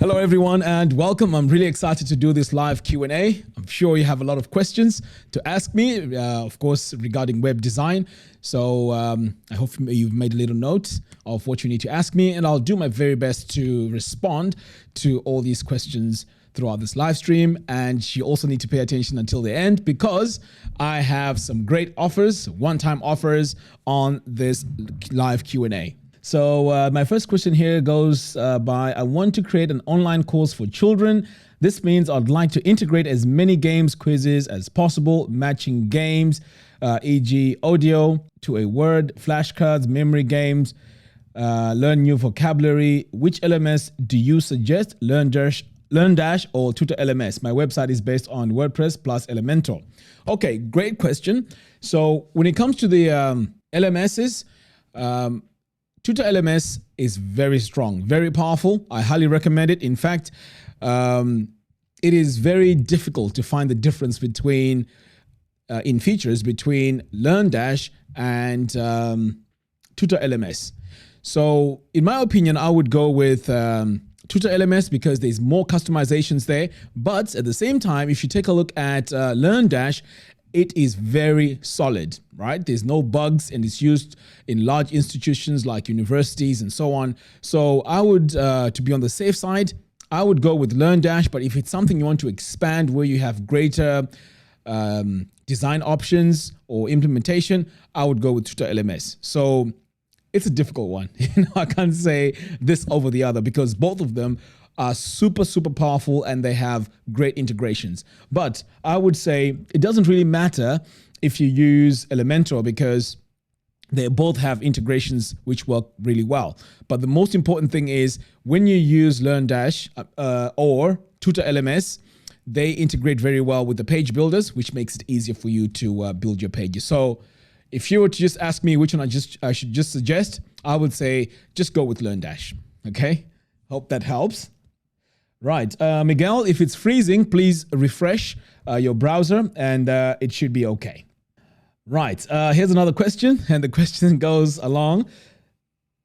Hello everyone and welcome. I'm really excited to do this live Q&A. I'm sure you have a lot of questions to ask me, of course, regarding web design. So I hope you've made a little note of what you need to ask me, and I'll do my very best to respond to all these questions throughout this live stream. And you also need to pay attention until the end because I have some great offers, one-time offers on this live Q&A. So my first question here goes by, I want to create an online course for children. This means I'd like to integrate as many games, quizzes as possible, matching games, e.g. audio to a word, flashcards, memory games, learn new vocabulary. Which LMS do you suggest? LearnDash or Tutor LMS? My website is based on WordPress plus Elementor. Okay, great question. So when it comes to the LMSs, Tutor LMS is very strong, very powerful. I highly recommend it. In fact, it is very difficult to find the difference between, in features, between LearnDash and Tutor LMS. So in my opinion, I would go with Tutor LMS because there's more customizations there. But at the same time, if you take a look at LearnDash, it is very solid, right? There's no bugs and it's used in large institutions like universities and so on. So I would, to be on the safe side, I would go with LearnDash. But if it's something you want to expand where you have greater design options or implementation, I would go with Tutor LMS. So it's a difficult one. I can't say this over the other because both of them are super powerful and they have great integrations. But I would say it doesn't really matter if you use Elementor because they both have integrations which work really well. But the most important thing is when you use LearnDash or Tutor LMS, they integrate very well with the page builders, which makes it easier for you to build your pages. So if you were to just ask me which one I should just suggest, I would say just go with LearnDash. Okay, hope that helps. Right, Miguel, if it's freezing, please refresh your browser and it should be okay. Right, here's another question, and the question goes along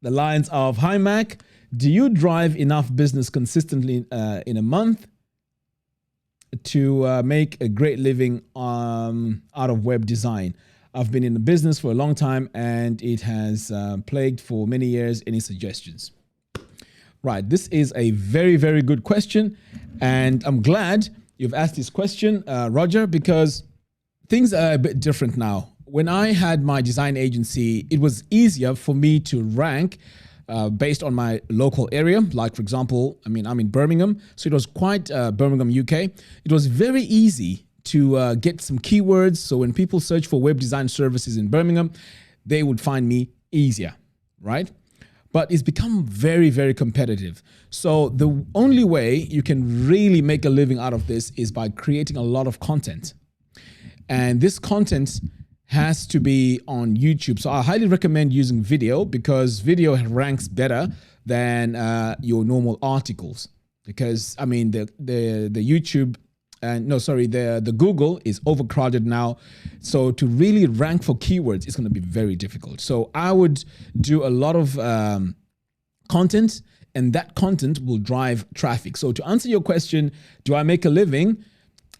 the lines of, hi Mac, do you drive enough business consistently in a month to make a great living out of web design? I've been in the business for a long time and it has plagued for many years. Any suggestions? Right, this is a very good question, and I'm glad you've asked this question, Roger, because things are a bit different now. When I had my design agency, it was easier for me to rank based on my local area. Like, for example, I'm in Birmingham, so it was quite Birmingham, UK. It was very easy to get some keywords, so when people search for web design services in Birmingham, they would find me easier, right? But it's become very competitive. So the only way you can really make a living out of this is by creating a lot of content. And this content has to be on YouTube. So I highly recommend using video because video ranks better than your normal articles. Because I mean, the YouTube, the Google is overcrowded now. So to really rank for keywords is going to be very difficult. So I would do a lot of content, and that content will drive traffic. So to answer your question, do I make a living?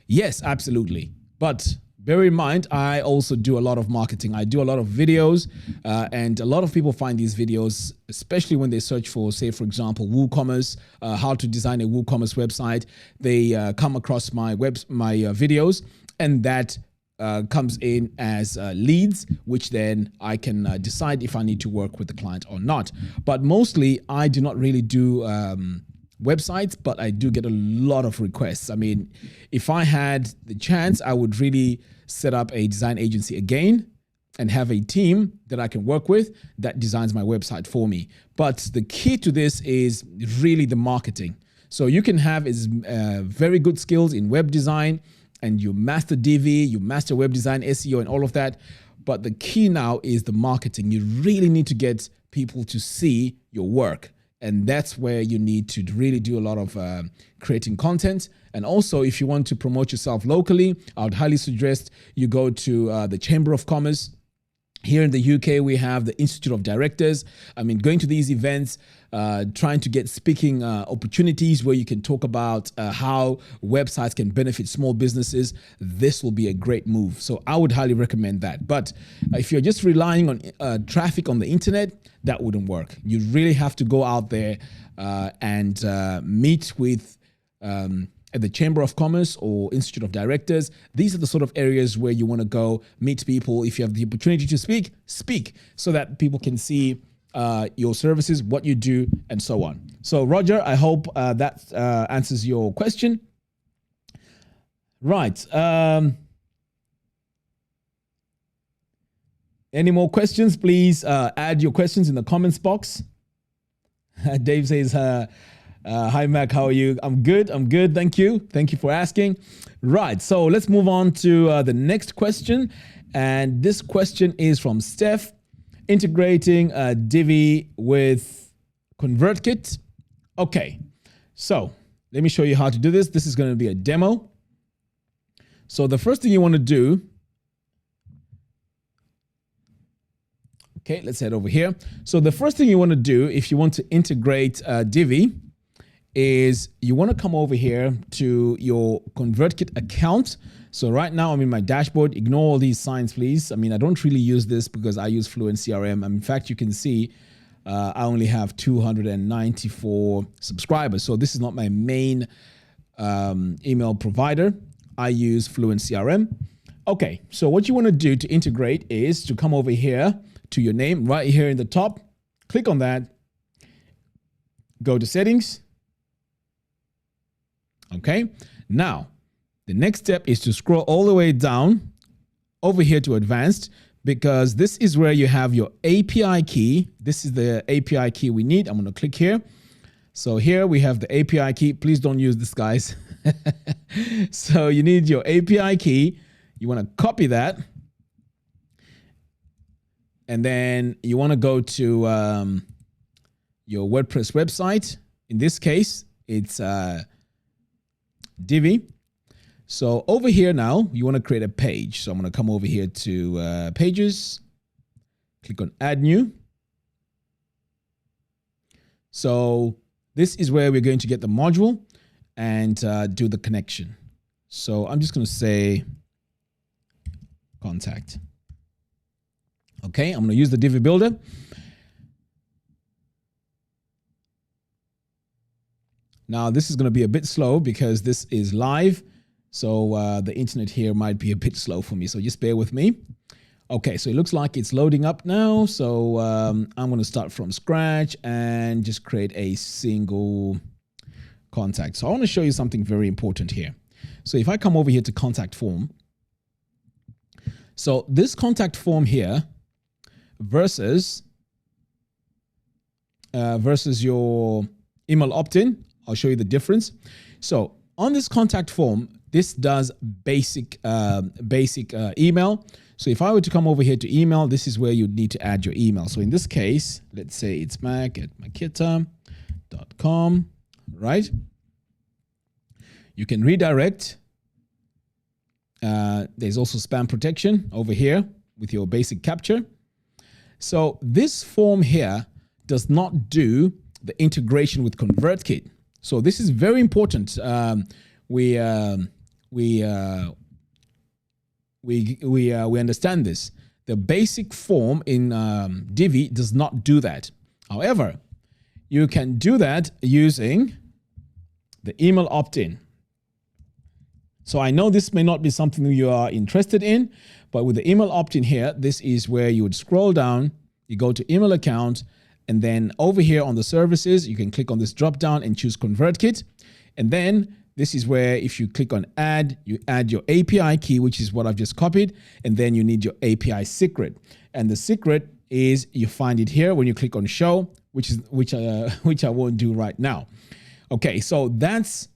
Yes, absolutely. But bear in mind, I also do a lot of marketing. I do a lot of videos, and a lot of people find these videos, especially when they search for, say, for example, WooCommerce, how to design a WooCommerce website. They come across my videos, and that comes in as leads, which then I can decide if I need to work with the client or not. But mostly, I do not really do websites, but I do get a lot of requests. I mean, if I had the chance, I would really set up a design agency again and have a team that I can work with that designs my website for me. But the key to this is really the marketing. So you can have very good skills in web design and you master Divi, you master web design, SEO and all of that. But the key now is the marketing. You really need to get people to see your work. And that's where you need to really do a lot of creating content. And also, if you want to promote yourself locally, I would highly suggest you go to the Chamber of Commerce Here in the UK, we have the Institute of Directors. I mean, going to these events, trying to get speaking opportunities where you can talk about how websites can benefit small businesses. This will be a great move. So I would highly recommend that. But if you're just relying on traffic on the internet, that wouldn't work. You really have to go out there and meet with at the Chamber of Commerce or Institute of Directors. These are the sort of areas where you want to go meet people. If you have the opportunity to speak so that people can see your services, what you do, and so on. So Roger, I hope that answers your question. Right. Any more questions? Please add your questions in the comments box. Dave says, hi, Mac. How are you? I'm good. I'm good. Thank you. Thank you for asking. Right. So let's move on to the next question. And this question is from Steph. Integrating Divi with Convertkit. Okay. So let me show you how to do this. This is going to be a demo. So the first thing you want to do. Okay, let's head over here. So the first thing you want to do if you want to integrate Divi is you want to come over here to your Convertkit account. So right now I'm in my dashboard. Ignore all these signs, please. I mean, I don't really use this because I use Fluent CRM. In fact, you can see I only have 294 subscribers. So this is not my main email provider. I use Fluent CRM. Okay, so what you want to do to integrate is to come over here to your name right here in the top. Click on that. Go to settings. Okay, now the next step is to scroll all the way down over here to advanced, because this is where you have your API key. This is the API key we need. I'm going to click here. So here we have the API key. Please don't use this, guys. So you need your API key. You want to copy that. And then you want to go to your WordPress website. In this case, it's Divi. So over here now, you want to create a page. So I'm going to come over here to pages, click on add new. So this is where we're going to get the module and do the connection. So I'm just going to say contact. Okay, I'm going to use the Divi builder. Now this is going to be a bit slow because this is live. So the internet here might be a bit slow for me. So just bear with me. Okay, so it looks like it's loading up now. So I'm going to start from scratch and just create a single contact. So I want to show you something very important here. So if I come over here to contact form. So this contact form here versus your email opt-in. I'll show you the difference. So on this contact form, this does basic email. So if I were to come over here to email, this is where you'd need to add your email. So in this case, let's say it's mac@makita.com, right? You can redirect. There's also spam protection over here with your basic capture. So this form here does not do the integration with Convertkit. So this is very important. We understand this. The basic form in Divi does not do that. However, you can do that using the email opt-in. So I know this may not be something you are interested in, but with the email opt-in here, this is where you would scroll down, you go to email account, and then over here on the services, you can click on this drop down and choose Convertkit. And then this is where if you click on add, you add your API key, which is what I've just copied. And then you need your API secret. And the secret is you find it here when you click on show, which I won't do right now. Okay, so that's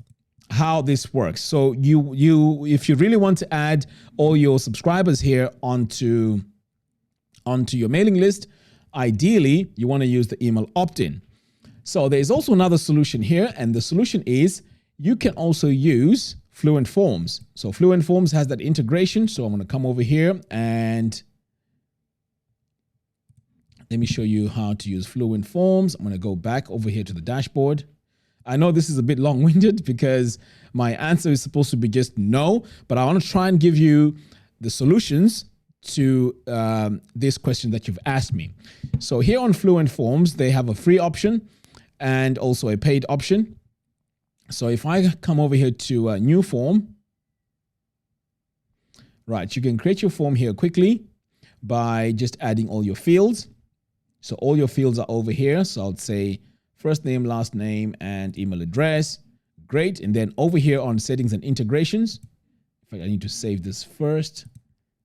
how this works. So if you really want to add all your subscribers here onto your mailing list, ideally, you want to use the email opt-in. So there's also another solution here, and the solution is you can also use Fluent Forms. So Fluent Forms has that integration. So I'm going to come over here and Let me show you how to use Fluent Forms. I'm going to go back over here to the dashboard. I know this is a bit long-winded because my answer is supposed to be just no, but I want to try and give you the solutions to this question that you've asked me. So here on Fluent Forms, they have a free option and also a paid option. So if I come over here to a new form, right, you can create your form here quickly by just adding all your fields. So all your fields are over here. So I'll say first name, last name, and email address. Great. And then over here on settings and integrations, in fact, I need to save this first.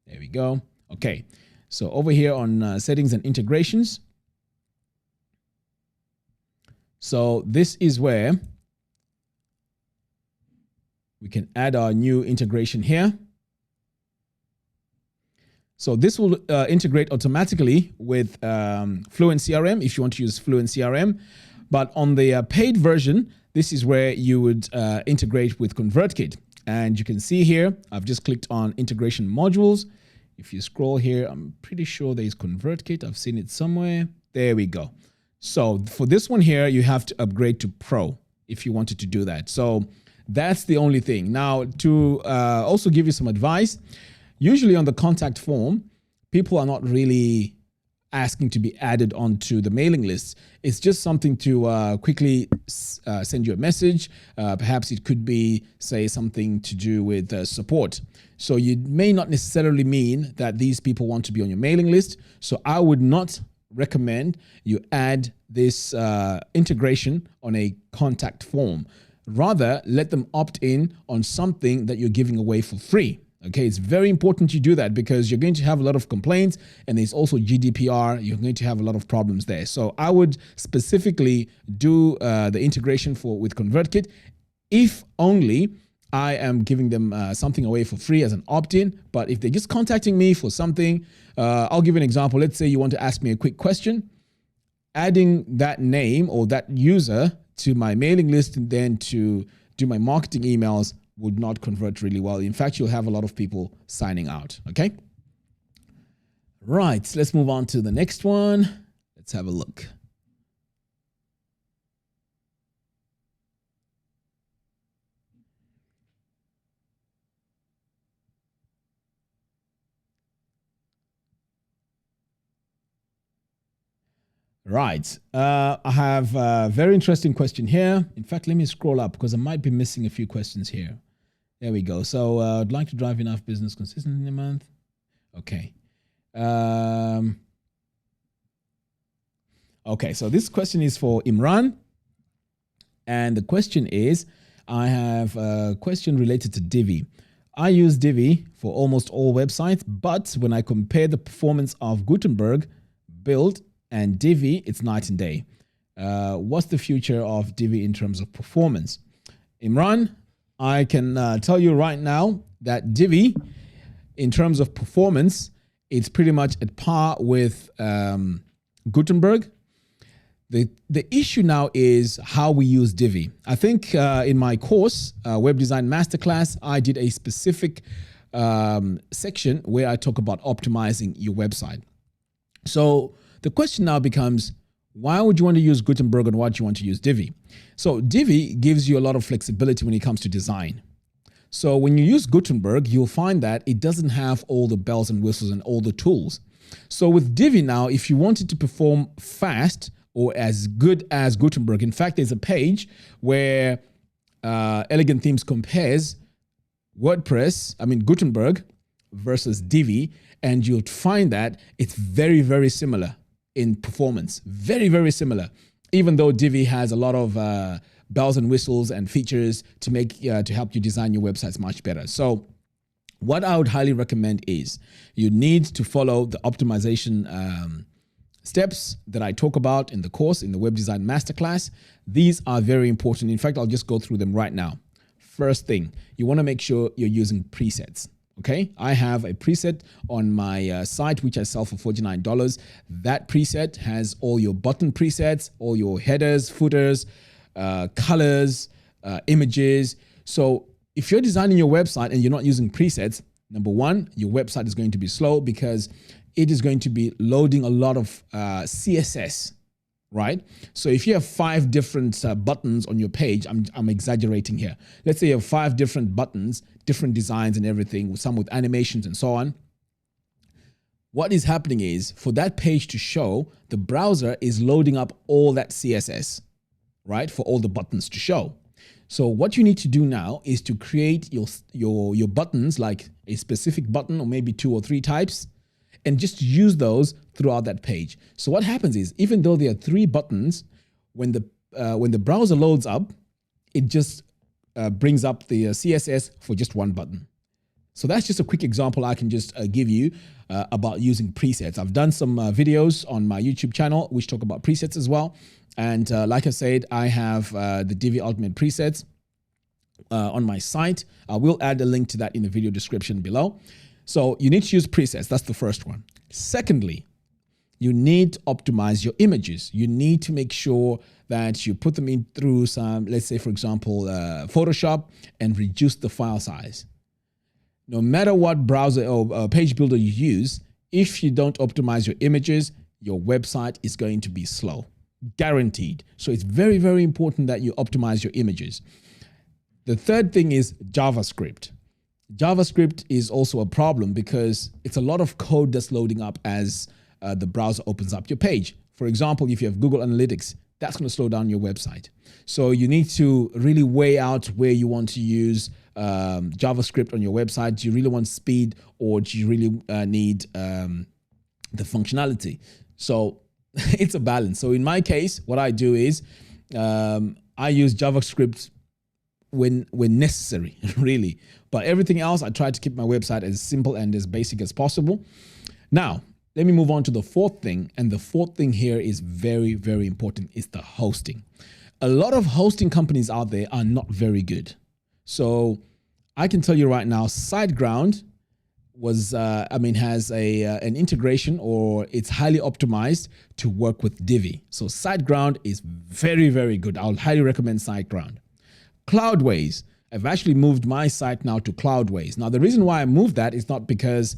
There we go. Okay. So over here on settings and integrations. So this is where we can add our new integration here. So this will integrate automatically with Fluent CRM if you want to use Fluent CRM. But on the paid version, this is where you would integrate with Convertkit. And you can see here, I've just clicked on integration modules. If you scroll here, I'm pretty sure there's Convertkit. I've seen it somewhere. There we go. So for this one here, you have to upgrade to Pro if you wanted to do that. So that's the only thing. Now, to also give you some advice, usually on the contact form, people are not really asking to be added onto the mailing list. It's just something to quickly send you a message. Perhaps it could be, say, something to do with support. So you may not necessarily mean that these people want to be on your mailing list. So I would not recommend you add this integration on a contact form. Rather, let them opt in on something that you're giving away for free. Okay, it's very important you do that because you're going to have a lot of complaints and there's also GDPR. You're going to have a lot of problems there. So I would specifically do the integration with Convertkit if only I am giving them something away for free as an opt-in. But if they're just contacting me for something, I'll give you an example. Let's say you want to ask me a quick question. Adding that name or that user to my mailing list and then to do my marketing emails would not convert really well. In fact, you'll have a lot of people signing out. Okay. Right. Let's move on to the next one. Let's have a look. Right. I have a very interesting question here. In fact, let me scroll up because I might be missing a few questions here. There we go. So I'd like to drive enough business consistently in a month. Okay. Okay. So this question is for Imran. And the question is, I have a question related to Divi. I use Divi for almost all websites, but when I compare the performance of Gutenberg, Build, and Divi, it's night and day. What's the future of Divi in terms of performance? Imran, I can tell you right now that Divi, in terms of performance, it's pretty much at par with Gutenberg. The issue now is how we use Divi. I think in my course, Web Design Masterclass, I did a specific section where I talk about optimizing your website. So the question now becomes, why would you want to use Gutenberg and why do you want to use Divi? So Divi gives you a lot of flexibility when it comes to design. So when you use Gutenberg, you'll find that it doesn't have all the bells and whistles and all the tools. So with Divi now, if you wanted to perform fast or as good as Gutenberg, in fact, there's a page where Elegant Themes compares Gutenberg versus Divi, and you'll find that it's very, very similar in performance. Very, very similar. Even though Divi has a lot of bells and whistles and features to help you design your websites much better. So what I would highly recommend is you need to follow the optimization steps that I talk about in the course, in the Web Design Masterclass. These are very important. In fact, I'll just go through them right now. First thing, you want to make sure you're using presets. Okay, I have a preset on my site, which I sell for $49. That preset has all your button presets, all your headers, footers, colors, images. So if you're designing your website and you're not using presets, number one, your website is going to be slow because it is going to be loading a lot of CSS, right? So if you have 5 different buttons on your page, I'm exaggerating here. Let's say you have 5 different buttons, different designs and everything, some with animations and so on. What is happening is for that page to show, the browser is loading up all that CSS, right? For all the buttons to show. So what you need to do now is to create your buttons, like a specific button or maybe 2 or 3 types, and just use those throughout that page. So what happens is, even though there are 3 buttons, when the browser loads up, it just brings up the CSS for just 1 button. So that's just a quick example I can just give you about using presets. I've done some videos on my YouTube channel which talk about presets as well. And like I said, I have the Divi Ultimate presets on my site. I will add a link to that in the video description below. So you need to use presets. That's the first one. Secondly, you need to optimize your images. You need to make sure that you put them in through some, let's say, for example, Photoshop, and reduce the file size. No matter what browser or page builder you use, if you don't optimize your images, your website is going to be slow, guaranteed. So it's very, very important that you optimize your images. The third thing is JavaScript. JavaScript is also a problem because it's a lot of code that's loading up as the browser opens up your page. For example, if you have Google Analytics, that's going to slow down your website. So you need to really weigh out where you want to use JavaScript on your website. Do you really want speed, or do you really need the functionality? So it's a balance. So in my case, what I do is I use JavaScript when necessary, really. But everything else, I try to keep my website as simple and as basic as possible. Now, let me move on to the 4th thing. And the 4th thing here is very, very important. It's the hosting. A lot of hosting companies out there are not very good. So I can tell you right now, SiteGround has an integration, or it's highly optimized to work with Divi. So SiteGround is very, very good. I'll highly recommend SiteGround. Cloudways. I've actually moved my site now to Cloudways. Now, the reason why I moved that is not because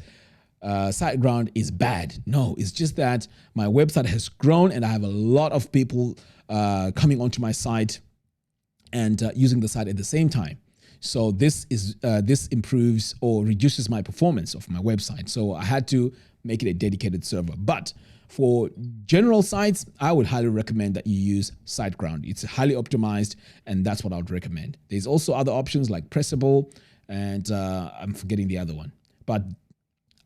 SiteGround is bad. No, it's just that my website has grown and I have a lot of people coming onto my site and using the site at the same time. So this improves or reduces my performance of my website. So I had to make it a dedicated server. But for general sites, I would highly recommend that you use SiteGround. It's highly optimized, and that's what I would recommend. There's also other options like Pressable, and I'm forgetting the other one. But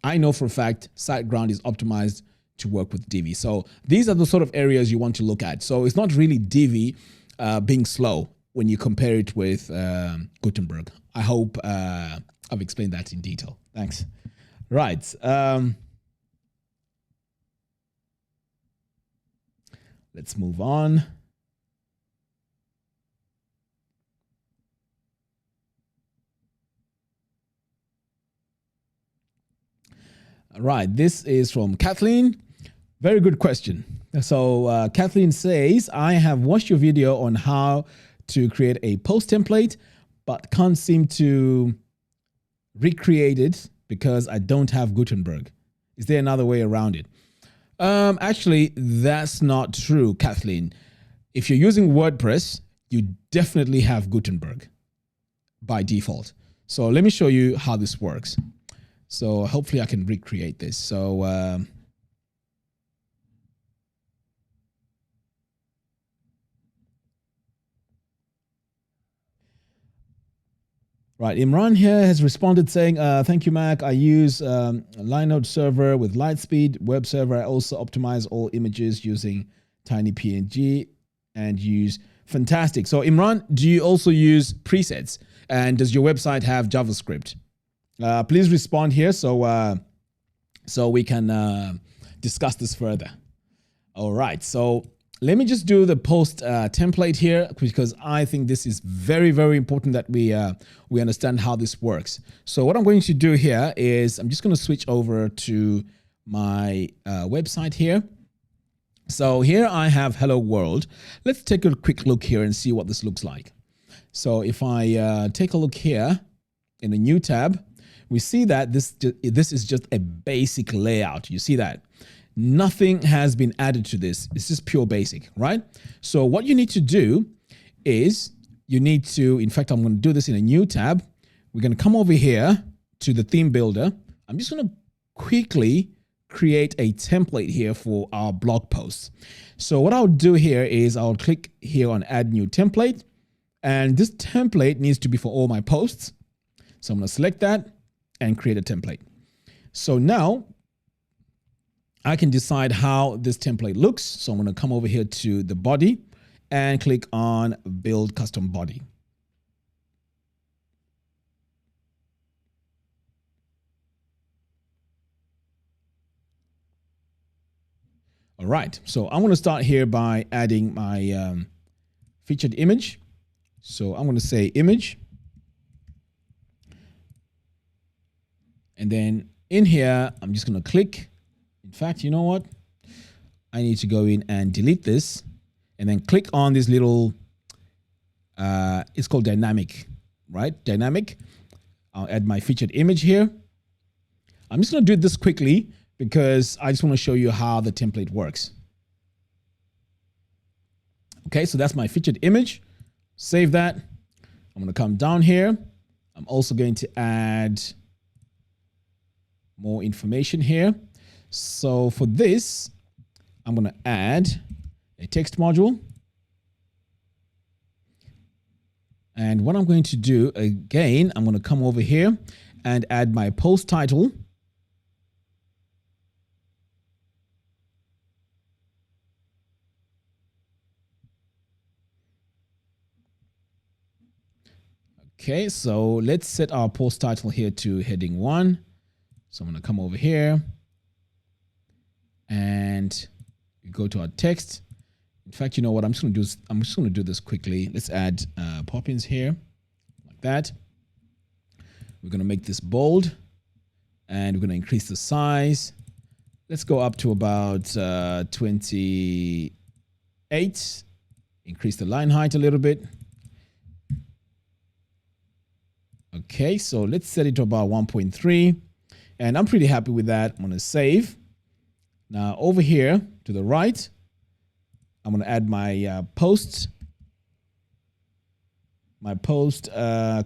I know for a fact SiteGround is optimized to work with Divi. So these are the sort of areas you want to look at. So it's not really Divi being slow when you compare it with Gutenberg. I hope I've explained that in detail. Thanks. Right. Let's move on. All right, this is from Kathleen. Very good question. So Kathleen says, I have watched your video on how to create a post template, but can't seem to recreate it because I don't have Gutenberg. Is there another way around it? Actually, that's not true, Kathleen. If you're using WordPress, you definitely have Gutenberg by default. So let me show you how this works. So hopefully I can recreate this. So right, Imran here has responded saying, thank you, Mac. I use Linode server with Lightspeed. Web server, I also optimize all images using TinyPNG and use fantastic. So Imran, do you also use presets? And does your website have JavaScript? Please respond here so we can discuss this further. All right, so let me just do the post template here, because I think this is very, very important that we understand how this works. So what I'm going to do here is I'm just going to switch over to my website here. So here I have Hello World. Let's take a quick look here and see what this looks like. So if I take a look here in a new tab, we see that this is just a basic layout. You see that? Nothing has been added to this. It's just pure basic, right? So what you need to do is you need to, in fact, I'm going to do this in a new tab. We're going to come over here to the theme builder. I'm just going to quickly create a template here for our blog posts. So what I'll do here is I'll click here on add new template, and this template needs to be for all my posts. So I'm going to select that and create a template. So now I can decide how this template looks. So I'm going to come over here to the body and click on build custom body. All right, so I'm going to start here by adding my featured image. So I'm going to say image. And then in here, I'm just going to click. In fact, you know what? I need to go in and delete this and then click on this little, it's called dynamic, right? Dynamic. I'll add my featured image here. I'm just going to do this quickly because I just want to show you how the template works. Okay, so that's my featured image. Save that. I'm going to come down here. I'm also going to add more information here. So for this, I'm going to add a text module. And what I'm going to do again, I'm going to come over here and add my post title. Okay, so let's set our post title here to heading 1. So I'm going to come over here and go to our text. In fact, you know what I'm just going to do this quickly. Let's add pop-ins here like that. We're going to make this bold and we're going to increase the size. Let's go up to about 28. Increase the line height a little bit. Okay, so let's set it to about 1.3. And I'm pretty happy with that. I'm going to save. Now over here to the right, I'm going to add my post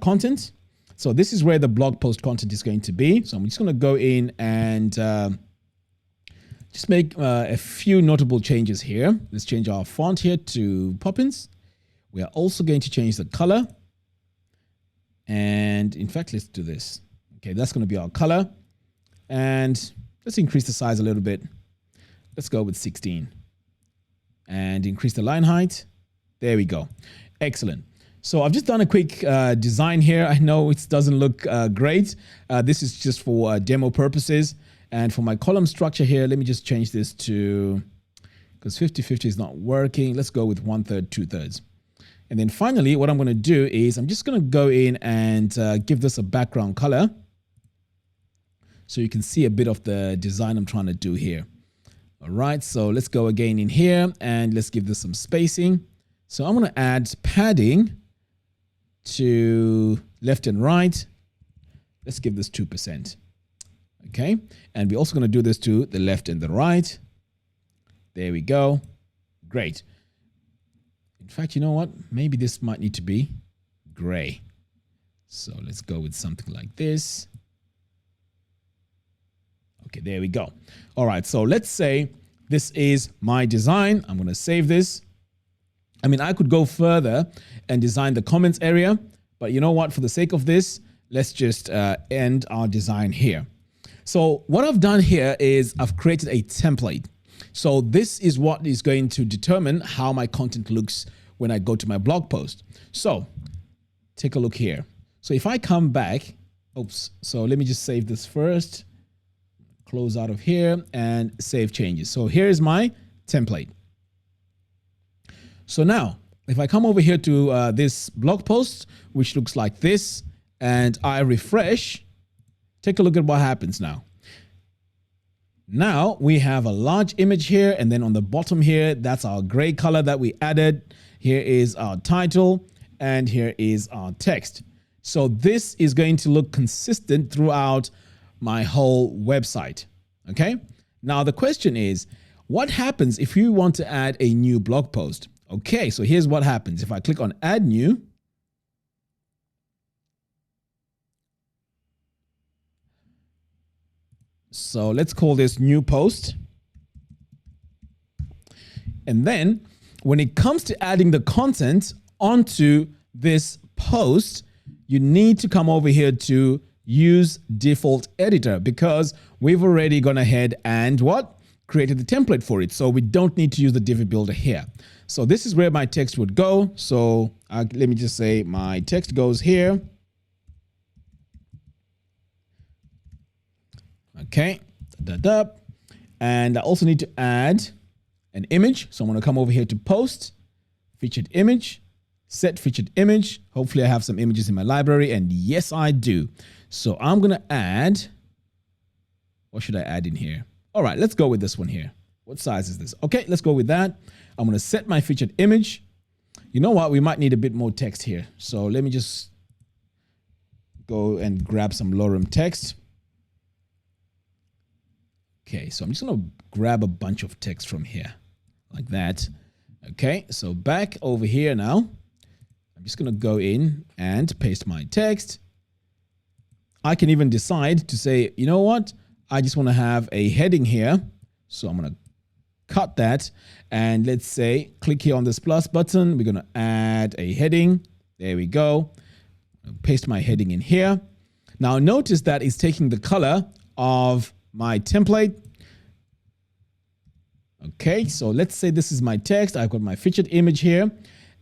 content. So this is where the blog post content is going to be. So I'm just going to go in and just make a few notable changes here. Let's change our font here to Poppins. We are also going to change the color. And in fact, let's do this. Okay, that's going to be our color. And let's increase the size a little bit. Let's go with 16. And increase the line height. There we go. Excellent. So I've just done a quick design here. I know it doesn't look great. This is just for demo purposes. And for my column structure here, let me just change this to, because 50-50 is not working. Let's go with 1/3, 2/3. And then finally, what I'm going to do is I'm just going to go in and give this a background color so you can see a bit of the design I'm trying to do here. All right, so let's go again in here and let's give this some spacing. So I'm going to add padding to left and right. Let's give this 2%. Okay, and we're also going to do this to the left and the right. There we go. Great. In fact, you know what? Maybe this might need to be gray. So let's go with something like this. Okay, there we go. All right, so let's say this is my design. I'm going to save this. I mean, I could go further and design the comments area, but you know what? For the sake of this, let's just end our design here. So what I've done here is I've created a template. So this is what is going to determine how my content looks when I go to my blog post. So take a look here. So if I come back, oops, so let me just save this first, close out of here and save changes. So here's my template. So now if I come over here to this blog post, which looks like this, and I refresh, take a look at what happens now. Now we have a large image here, and then on the bottom here, that's our gray color that we added. Here is our title, and here is our text. So this is going to look consistent throughout my whole website. Okay. Now the question is, what happens if you want to add a new blog post? Okay, so here's what happens. If I click on add new, so let's call this new post. And then when it comes to adding the content onto this post, you need to come over here to use default editor, because we've already gone ahead and created the template for it. So we don't need to use the Divi builder here. So this is where my text would go. So let me just say my text goes here. Okay. And I also need to add an image. So I'm going to come over here to post, featured image, set featured image. Hopefully I have some images in my library, and yes, I do. So I'm going to add, what should I add in here? All right, let's go with this one here. What size is this? Okay, let's go with that. I'm going to set my featured image. You know what? We might need a bit more text here. So let me just go and grab some lorem text. Okay, so I'm just going to grab a bunch of text from here like that. Okay, so back over here now. I'm just going to go in and paste my text. I can even decide to say, you know what? I just want to have a heading here. So I'm going to cut that. And let's say, click here on this plus button. We're going to add a heading. There we go. Paste my heading in here. Now notice that it's taking the color of my template. Okay, so let's say this is my text. I've got my featured image here.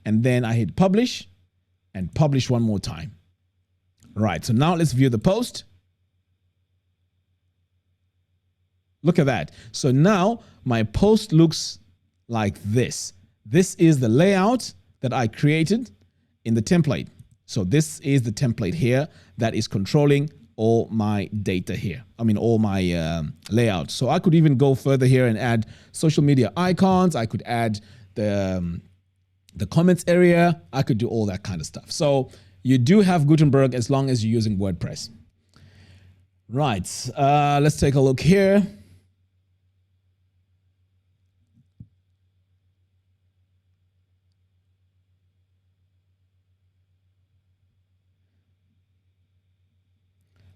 And then I hit publish and publish one more time. Right, so now let's view the post. Look at that. So now my post looks like this. This is the layout that I created in the template. So this is the template here that is controlling all my data here. I mean, all my layout. So I could even go further here and add social media icons. I could add the comments area. I could do all that kind of stuff. So you do have Gutenberg as long as you're using WordPress. Right, let's take a look here.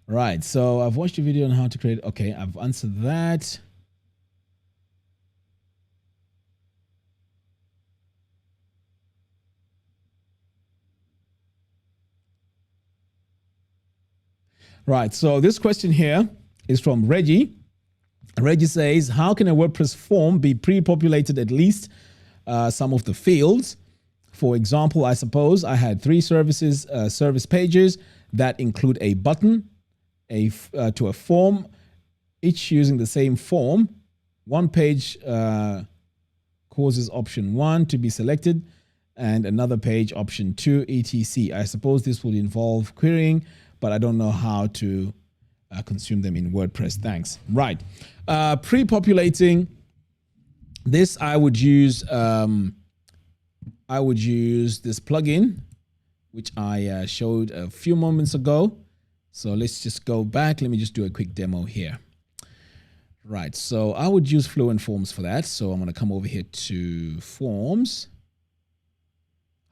Right, so I've watched a video on how to create. Okay, I've answered that. Right, so this question here is from Reggie. Reggie says, how can a WordPress form be pre-populated at least some of the fields? For example, I suppose I had 3 service pages that include a button, to a form, each using the same form. One page causes option 1 to be selected and another page option 2, etc. I suppose this will involve querying, but I don't know how to consume them in WordPress. Thanks. Right. Pre-populating this, I would use this plugin, which I showed a few moments ago. So let's just go back. Let me just do a quick demo here. Right. So I would use Fluent Forms for that. So I'm going to come over here to Forms.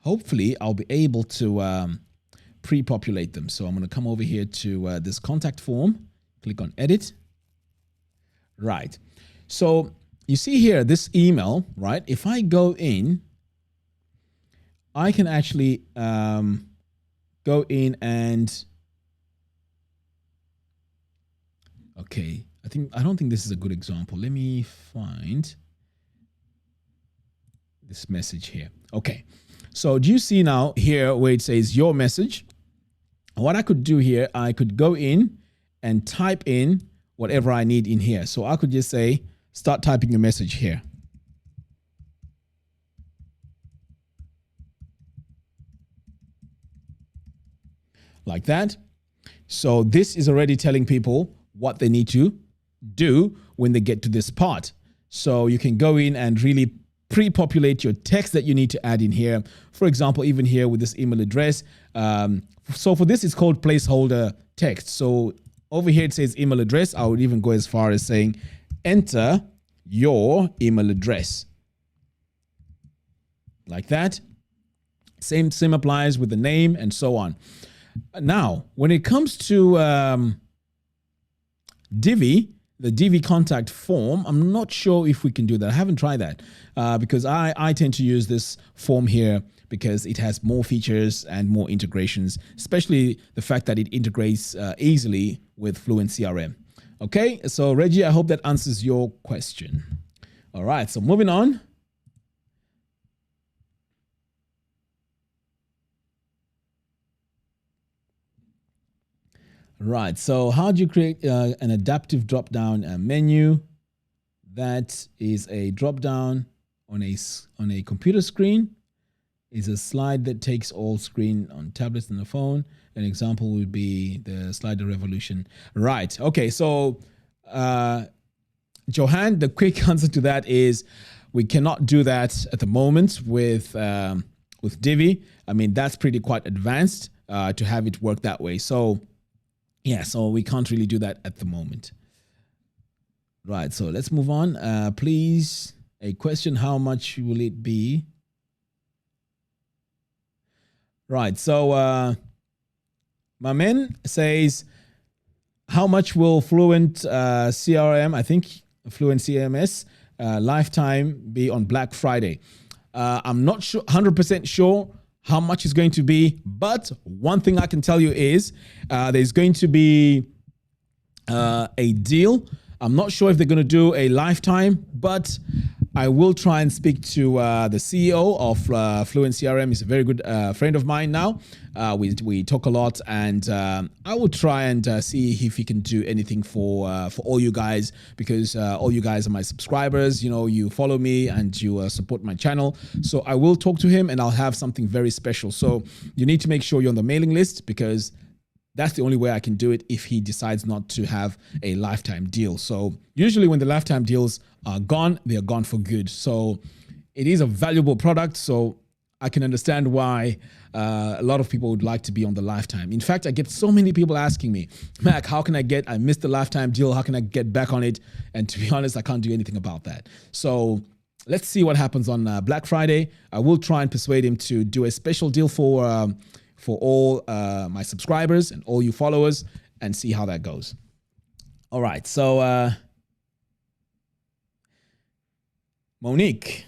Hopefully I'll be able to pre-populate them. So I'm going to come over here to this contact form, click on edit. Right. So you see here, this email, right? If I go in, I can actually go in and, okay, I don't think this is a good example. Let me find this message here. Okay. So do you see now here where it says your message? What I could do here, I could go in and type in whatever I need in here. So I could just say, start typing your message here. Like that. So this is already telling people what they need to do when they get to this part. So you can go in and really pre-populate your text that you need to add in here. For example, even here with this email address. So for this, it's called placeholder text. So over here, it says email address. I would even go as far as saying, enter your email address. Like that. Same applies with the name and so on. Now, when it comes to Divi, the Divi contact form, I'm not sure if we can do that. I haven't tried that because I tend to use this form here because it has more features and more integrations, especially the fact that it integrates easily with Fluent CRM. Okay, so Reggie, I hope that answers your question. All right, so moving on. Right, so how do you create an adaptive drop-down menu? That is a drop-down on a computer screen. Is a slide that takes all screen on tablets and the phone. An example would be the slider revolution. Right, okay, so Johan, the quick answer to that is we cannot do that at the moment with Divi. I mean, that's pretty quite advanced to have it work that way. So yeah, so we can't really do that at the moment. Right, so let's move on. Please, a question, how much will it be? Right, so my man says, how much will Fluent CRM, I think Fluent CMS lifetime be on Black Friday? I'm not sure, 100% sure how much is going to be, but one thing I can tell you is there's going to be a deal. I'm not sure if they're going to do a lifetime, but I will try and speak to the CEO of Fluent CRM. He's a very good friend of mine now. We talk a lot, and I will try and see if he can do anything for all you guys, because all you guys are my subscribers. You know, you follow me and you support my channel. So I will talk to him, and I'll have something very special. So you need to make sure you're on the mailing list, because that's the only way I can do it if he decides not to have a lifetime deal. So usually when the lifetime deals are gone, they are gone for good. So it is a valuable product. So I can understand why a lot of people would like to be on the lifetime. In fact, I get so many people asking me, Mac, how can I missed the lifetime deal? How can I get back on it? And to be honest, I can't do anything about that. So let's see what happens on Black Friday. I will try and persuade him to do a special deal for all my subscribers and all you followers, and see how that goes. All right, so Monique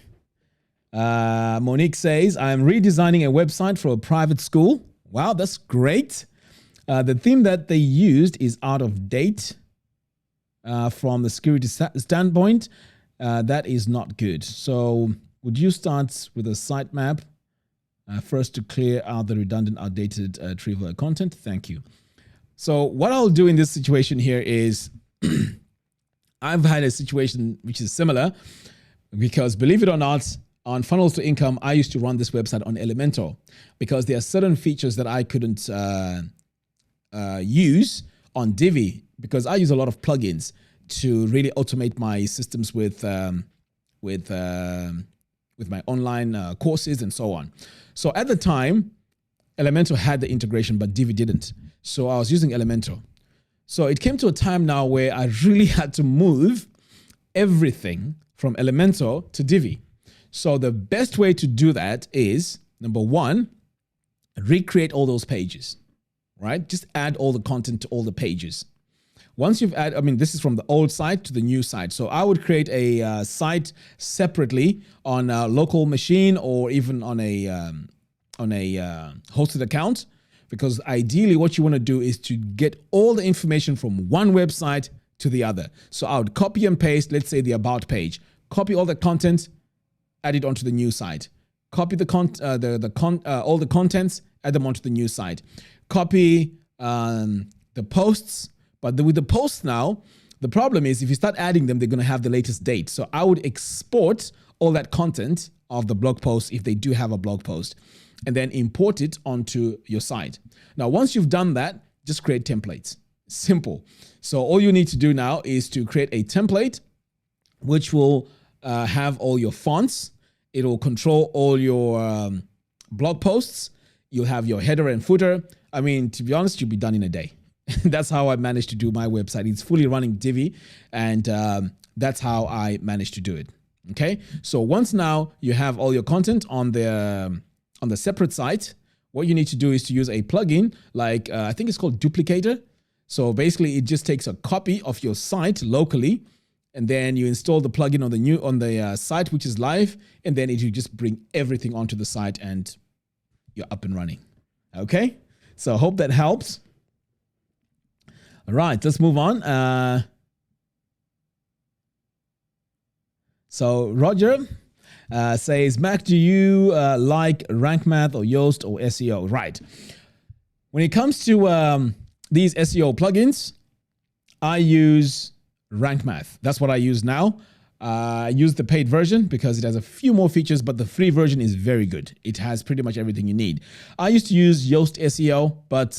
says, I'm redesigning a website for a private school. Wow, that's great. The theme that they used is out of date from the security standpoint. That is not good. So would you start with a sitemap first to clear out the redundant, outdated, trivial content? Thank you. So what I'll do in this situation here is I've had a situation which is similar, because believe it or not, on Funnels to Income, I used to run this website on Elementor, because there are certain features that I couldn't use on Divi, because I use a lot of plugins to really automate my systems with my online courses and so on. So at the time, Elementor had the integration, but Divi didn't. So I was using Elementor. So it came to a time now where I really had to move everything from Elementor to Divi. So the best way to do that is, number one, recreate all those pages, right? Just add all the content to all the pages. Once you've added, I mean, this is from the old site to the new site. So I would create a site separately on a local machine, or even on a hosted account, because ideally what you want to do is to get all the information from one website to the other. So I would copy and paste, let's say the about page, copy all the content, add it onto the new site. Copy all the contents, add them onto the new site. Copy the posts. But with the posts now, the problem is if you start adding them, they're going to have the latest date. So I would export all that content of the blog post, if they do have a blog post, and then import it onto your site. Now, once you've done that, just create templates. Simple. So all you need to do now is to create a template which will have all your fonts It'll control all your blog posts. You'll have your header and footer. I mean, to be honest, you'll be done in a day. That's how I managed to do my website. It's fully running Divi, and that's how I managed to do it. Okay, so once now you have all your content on the separate site, what you need to do is to use a plugin like I think it's called Duplicator. So basically, it just takes a copy of your site locally, and then you install the plugin on the site which is live, and then it will just bring everything onto the site, and you're up and running. Okay, so I hope that helps. All right, let's move on. So Roger says, Mac, do you like Rank Math or Yoast or SEO? Right. When it comes to these SEO plugins, I use Rank Math. That's what I use now. I use the paid version because it has a few more features, but the free version is very good. It has pretty much everything you need. I used to use Yoast SEO, but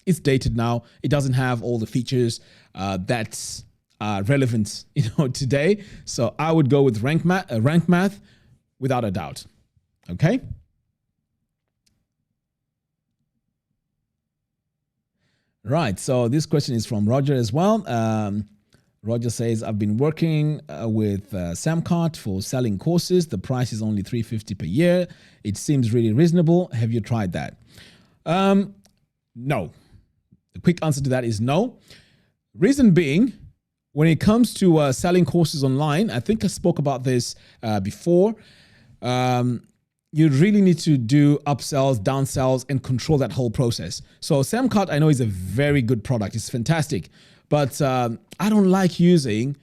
it's dated now. It doesn't have all the features that's relevant, today. So I would go with Rank Math without a doubt. Okay. Right. So this question is from Roger as well. Roger says, I've been working with Samcart for selling courses. The price is only $350 per year. It seems really reasonable. Have you tried that? No. The quick answer to that is no. Reason being, when it comes to selling courses online, I think I spoke about this before. You really need to do upsells, downsells, and control that whole process. So Samcart, I know, is a very good product. It's fantastic. But I don't like using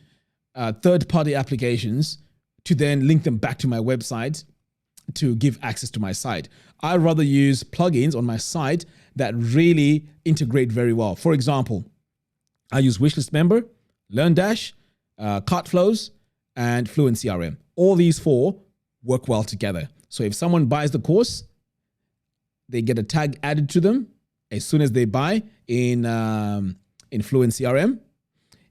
third-party applications to then link them back to my website to give access to my site. I'd rather use plugins on my site that really integrate very well. For example, I use Wishlist Member, LearnDash, Cartflows, and Fluent CRM. All these four work well together. So if someone buys the course, they get a tag added to them as soon as they buy in Fluent CRM.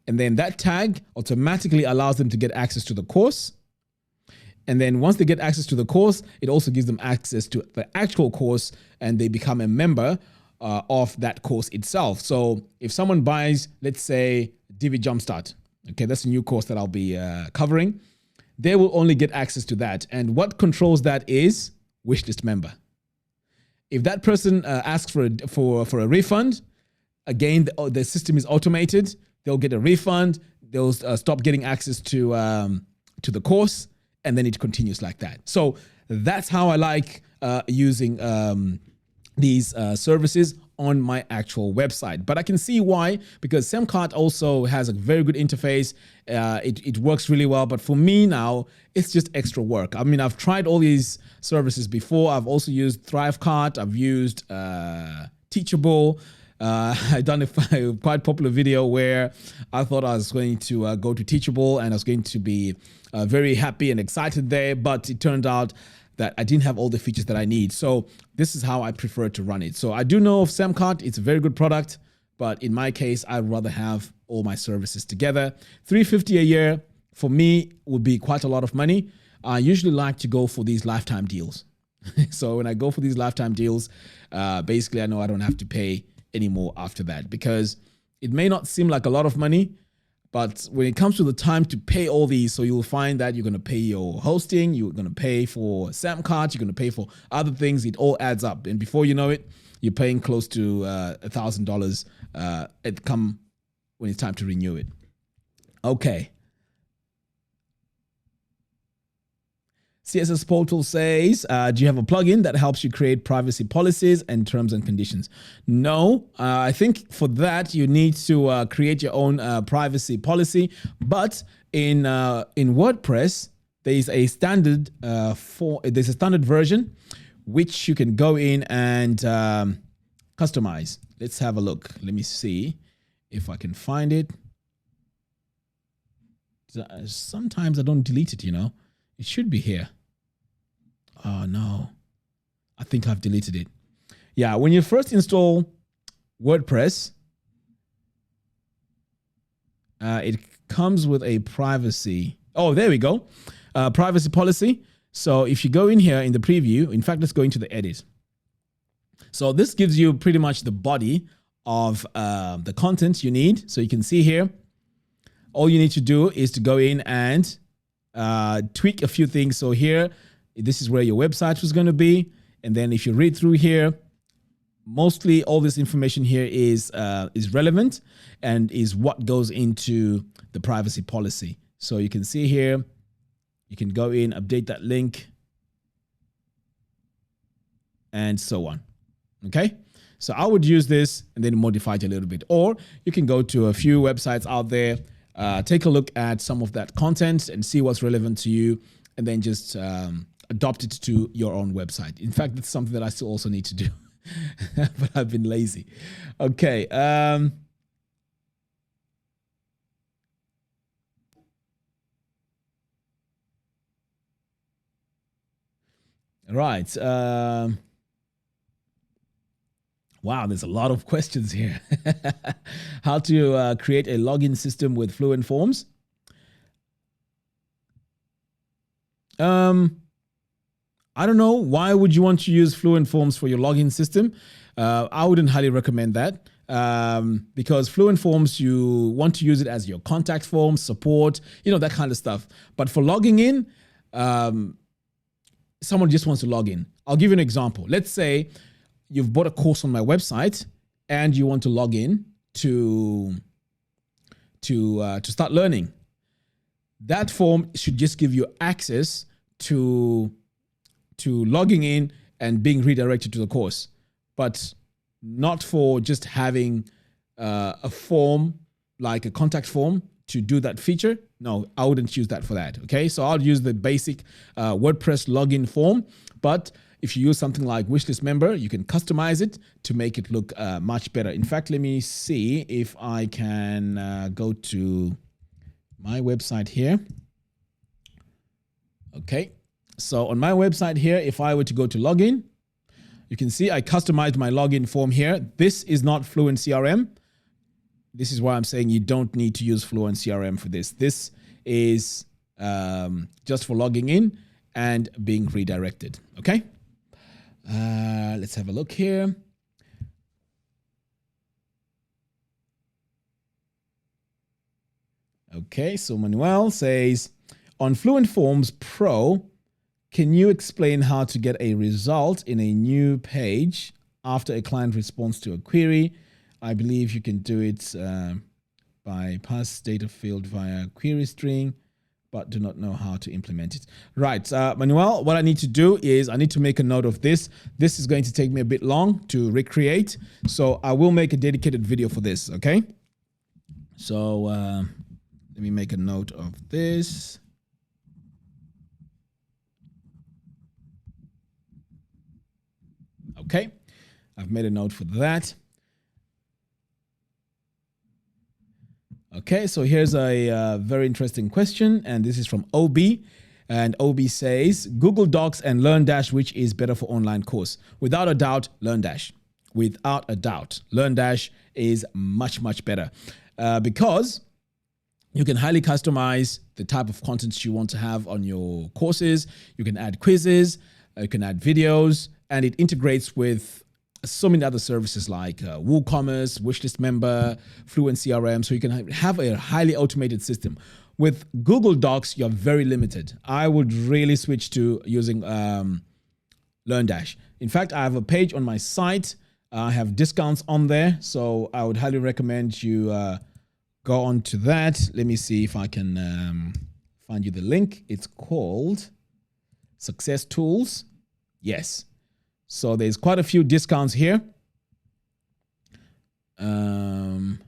And then that tag automatically allows them to get access to the course. And then once they get access to the course, it also gives them access to the actual course, and they become a member of that course itself. So if someone buys, let's say, Divi Jumpstart, okay, that's a new course that I'll be covering, they will only get access to that. And what controls that is Wishlist Member. If that person asks for a refund, again, the system is automated. They'll get a refund. They'll stop getting access to the course, and then it continues like that. So that's how I like using these services on my actual website. But I can see why, because Samcart also has a very good interface. It works really well. But for me now, it's just extra work. I mean, I've tried all these services before. I've also used Thrivecart. I've used Teachable. I've done a quite popular video where I thought I was going to go to Teachable and I was going to be very happy and excited there, but it turned out that I didn't have all the features that I need. So this is how I prefer to run it. So I do know of Samcart. It's a very good product, but in my case, I'd rather have all my services together. $350 a year for me would be quite a lot of money. I usually like to go for these lifetime deals. So when I go for these lifetime deals, basically I know I don't have to pay anymore after that, because it may not seem like a lot of money, but when it comes to the time to pay all these, so you'll find that you're going to pay your hosting, you're going to pay for Samcart, you're going to pay for other things. It all adds up, and before you know it, you're paying close to $1,000 when it's time to renew it. Okay. CSS Portal says, do you have a plugin that helps you create privacy policies and terms and conditions? No, I think for that you need to create your own privacy policy. But in WordPress, there's a standard version which you can go in and customize. Let's have a look. Let me see if I can find it. Sometimes I don't delete it, It should be here. Oh, no. I think I've deleted it. Yeah, when you first install WordPress, it comes with a privacy. Oh, there we go. Privacy policy. So if you go in here in the preview, in fact, let's go into the edit. So this gives you pretty much the body of the content you need. So you can see here, all you need to do is to go in and tweak a few things. So here, this is where your website was going to be. And then if you read through here, mostly all this information here is relevant and is what goes into the privacy policy. So you can see here, you can go in, update that link, and so on. Okay, so I would use this and then modify it a little bit. Or you can go to a few websites out there, take a look at some of that content and see what's relevant to you, and then just adopt it to your own website. In fact, that's something that I still also need to do, but I've been lazy. Okay. Right. Wow, there's a lot of questions here. How to create a login system with Fluent Forms. I don't know. Why would you want to use Fluent Forms for your login system? I wouldn't highly recommend that because Fluent Forms, you want to use it as your contact form, support, that kind of stuff. But for logging in, someone just wants to log in. I'll give you an example. Let's say you've bought a course on my website and you want to log in to start learning. That form should just give you access to logging in and being redirected to the course, but not for just having a form like a contact form to do that feature. No, I wouldn't use that for that. Okay, so I'll use the basic WordPress login form, but if you use something like wishlist member, you can customize it to make it look much better. In fact, let me see if I can go to my website here. Okay, so on my website here, if I were to go to login, you can see I customized my login form here. This is not Fluent CRM. This is why I'm saying you don't need to use Fluent CRM for this. This is just for logging in and being redirected. Okay. Let's have a look here. Okay, so Manuel says, on Fluent Forms Pro, can you explain how to get a result in a new page after a client responds to a query? I believe you can do it by pass data field via query string, but do not know how to implement it. Right, Manuel, what I need to do is I need to make a note of this. This is going to take me a bit long to recreate, so I will make a dedicated video for this, okay? So let me make a note of this. Okay, I've made a note for that. Okay, so here's a very interesting question, and this is from OB. And OB says, Google Docs and LearnDash, which is better for online course? Without a doubt, LearnDash. Without a doubt, LearnDash is much, much better because you can highly customize the type of content you want to have on your courses. You can add quizzes, you can add videos, and it integrates with so many other services like WooCommerce, Wishlist Member, Fluent CRM, so you can have a highly automated system. With Google Docs, you're very limited. I would really switch to using LearnDash. In fact, I have a page on my site. I have discounts on there, so I would highly recommend you go on to that. Let me see if I can find you the link. It's called Success Tools. Yes. So there's quite a few discounts here. In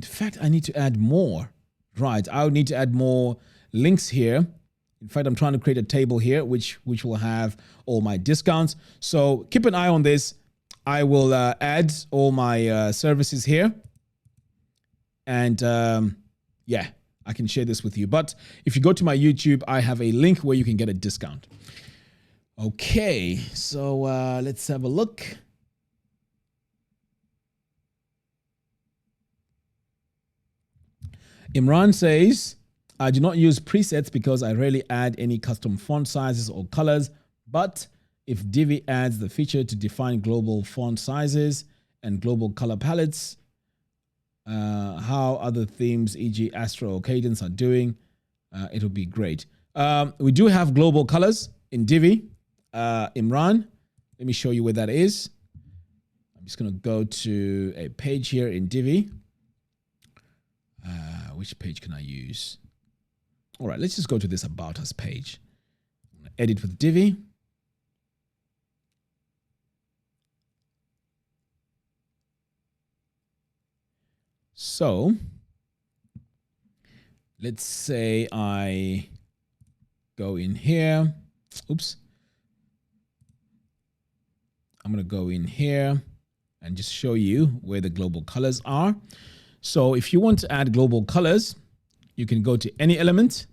fact, I need to add more. Right, I would need to add more links here. In fact, I'm trying to create a table here, which will have all my discounts. So keep an eye on this. I will add all my services here. And yeah, I can share this with you. But if you go to my YouTube, I have a link where you can get a discount. Okay, so let's have a look. Imran says, I do not use presets because I rarely add any custom font sizes or colors, but if Divi adds the feature to define global font sizes and global color palettes, how other themes, e.g. Astro or Cadence, are doing, it'll be great. We do have global colors in Divi. Imran, let me show you where that is. I'm just going to go to a page here in Divi. Which page can I use? All right, let's just go to this About Us page. I'm going to edit with Divi. So let's say I go in here. Oops. I'm going to go in here and just show you where the global colors are. So if you want to add global colors, you can go to any element.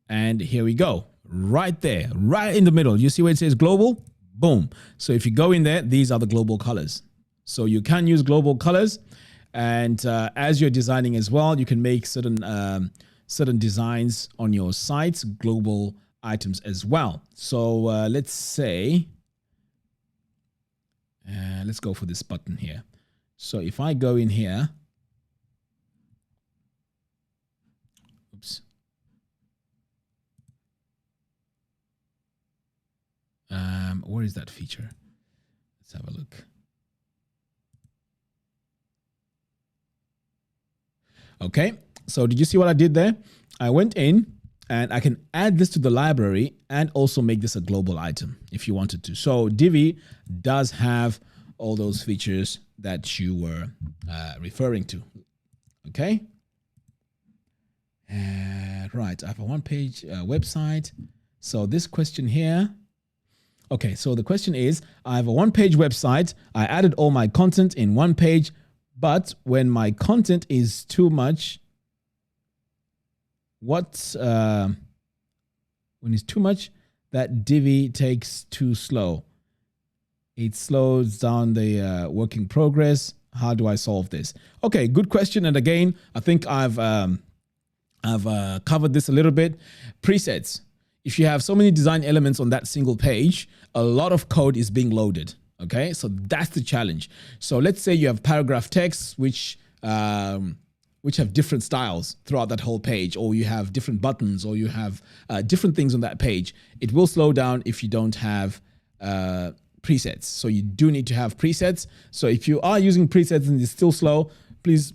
And here we go. Right there, right in the middle. You see where it says global? Boom. So if you go in there, these are the global colors. So you can use global colors. And as you're designing as well, you can make certain designs on your sites, global items as well. So let's say, let's go for this button here. So if I go in here, oops. Where is that feature? Let's have a look. Okay, so did you see what I did there? I went in and I can add this to the library and also make this a global item if you wanted to. So Divi does have all those features that you were referring to. Okay. Right, I have a one-page website. So this question here. Okay, so the question is, I have a one-page website. I added all my content in one page, but when my content is too much, when it's too much, that Divi takes too slow. It slows down the work in progress. How do I solve this? Okay, good question. And again, I think I've covered this a little bit. Presets. If you have so many design elements on that single page, a lot of code is being loaded. Okay, so that's the challenge. So let's say you have paragraph text, which have different styles throughout that whole page, or you have different buttons, or you have different things on that page. It will slow down if you don't have presets. So you do need to have presets. So if you are using presets and it's still slow, please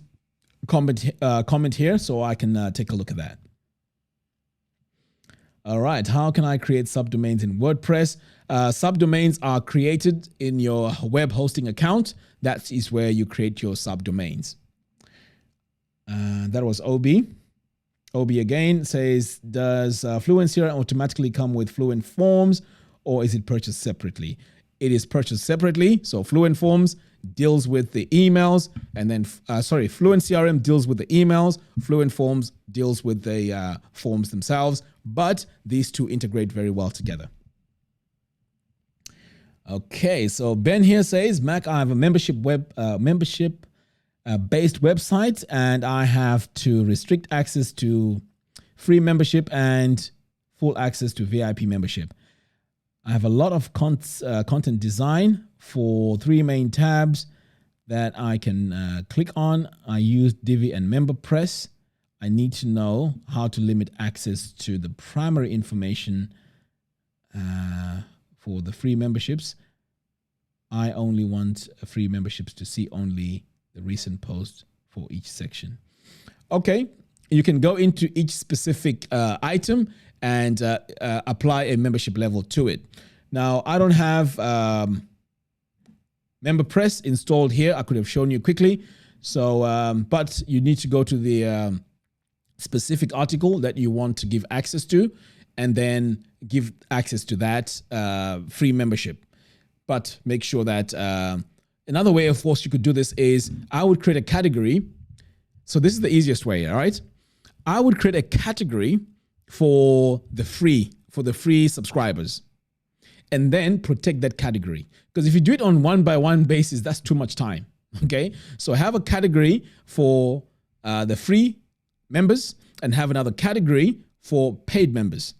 comment here so I can take a look at that. All right, how can I create subdomains in WordPress? Subdomains are created in your web hosting account. That is where you create your subdomains. That was OB. OB again says, does Fluent CRM automatically come with Fluent Forms, or is it purchased separately? It is purchased separately. So Fluent Forms deals with the emails, and then, Fluent CRM deals with the emails. Fluent Forms deals with the forms themselves, but these two integrate very well together. Okay, so Ben here says, Mac, I have a membership based website, and I have to restrict access to free membership and full access to VIP membership. I have a lot of content design for 3 main tabs that I can click on. I use Divi and MemberPress. I need to know how to limit access to the primary information for the free memberships. I only want free memberships to see only the recent post for each section. Okay, you can go into each specific item and apply a membership level to it. Now, I don't have MemberPress installed here. I could have shown you quickly. So, but you need to go to the specific article that you want to give access to, and then give access to that free membership. But make sure that another way, of course, you could do this is I would create a category. So this is the easiest way, all right? I would create a category for the free subscribers, and then protect that category. Because if you do it on one-by-one basis, that's too much time, okay? So have a category for the free members, and have another category for paid members.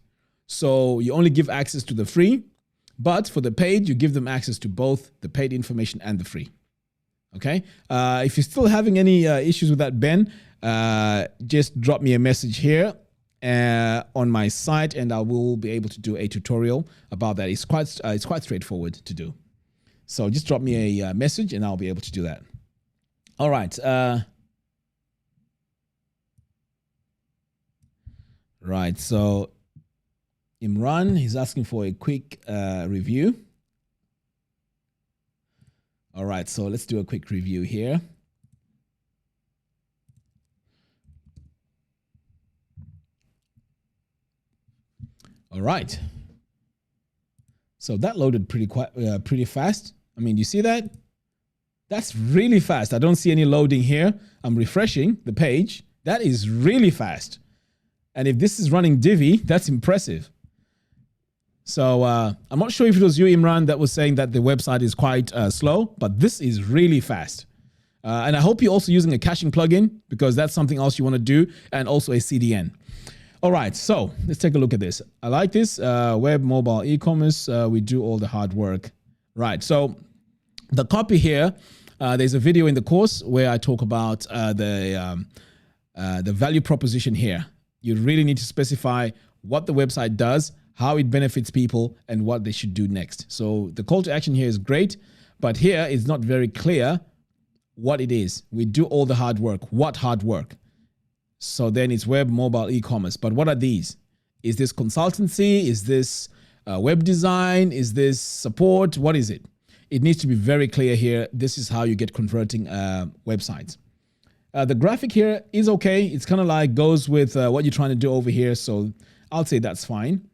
So you only give access to the free, but for the paid, you give them access to both the paid information and the free. Okay. If you're still having any issues with that, Ben, just drop me a message here on my site, and I will be able to do a tutorial about that. It's quite straightforward to do. So just drop me a message, and I'll be able to do that. All right. Right. So Imran, he's asking for a quick review. All right. So let's do a quick review here. All right. So that loaded pretty fast. I mean, you see that? That's really fast. I don't see any loading here. I'm refreshing the page. That is really fast. And if this is running Divi, that's impressive. So I'm not sure if it was you, Imran, that was saying that the website is quite slow, but this is really fast. And I hope you're also using a caching plugin, because that's something else you want to do, and also a CDN. All right, so let's take a look at this. I like this. Web, mobile, e-commerce. We do all the hard work. Right, so the copy here, there's a video in the course where I talk about the value proposition here. You really need to specify what the website does, how it benefits people, and what they should do next. So the call to action here is great, but here it's not very clear what it is. We do all the hard work. What hard work? So then it's web, mobile, e-commerce. But what are these? Is this consultancy? Is this web design? Is this support? What is it? It needs to be very clear here. This is how you get converting websites. The graphic here is okay. It's kind of like goes with what you're trying to do over here. So I'll say that's fine.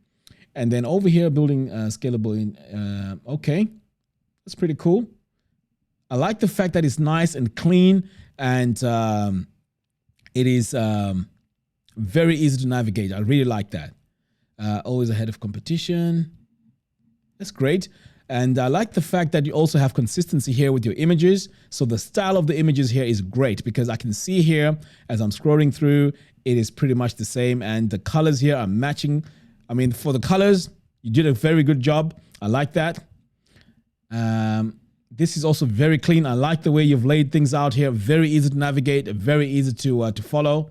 And then over here, building scalable. Okay, that's pretty cool. I like the fact that it's nice and clean, and it is very easy to navigate. I really like that. Always ahead of competition. That's great. And I like the fact that you also have consistency here with your images. So the style of the images here is great, because I can see here as I'm scrolling through, it is pretty much the same. And the colors here are matching. I mean, for the colors, you did a very good job. I like that. This is also very clean. I like the way you've laid things out here. Very easy to navigate, very easy to follow.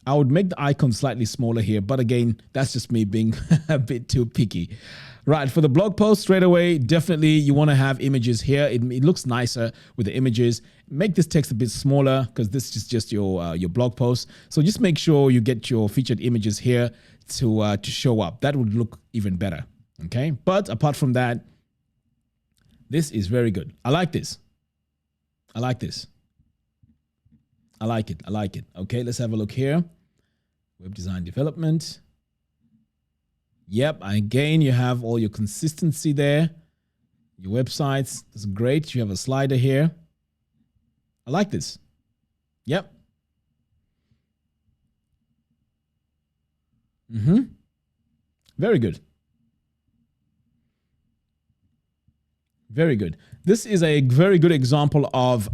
I would make the icon slightly smaller here, but again, that's just me being a bit too picky. Right, for the blog post straight away, definitely you want to have images here. It looks nicer with the images. Make this text a bit smaller, because this is just your blog post. So just make sure you get your featured images here to show up. That would look even better. Okay, but apart from that, this is very good. I like this. I like this. I like it. I like it. Okay, let's have a look here. Web design development. Yep, again, you have all your consistency there. Your websites, that's great. You have a slider here. I like this. Yep. Very good. Very good. This is a very good example of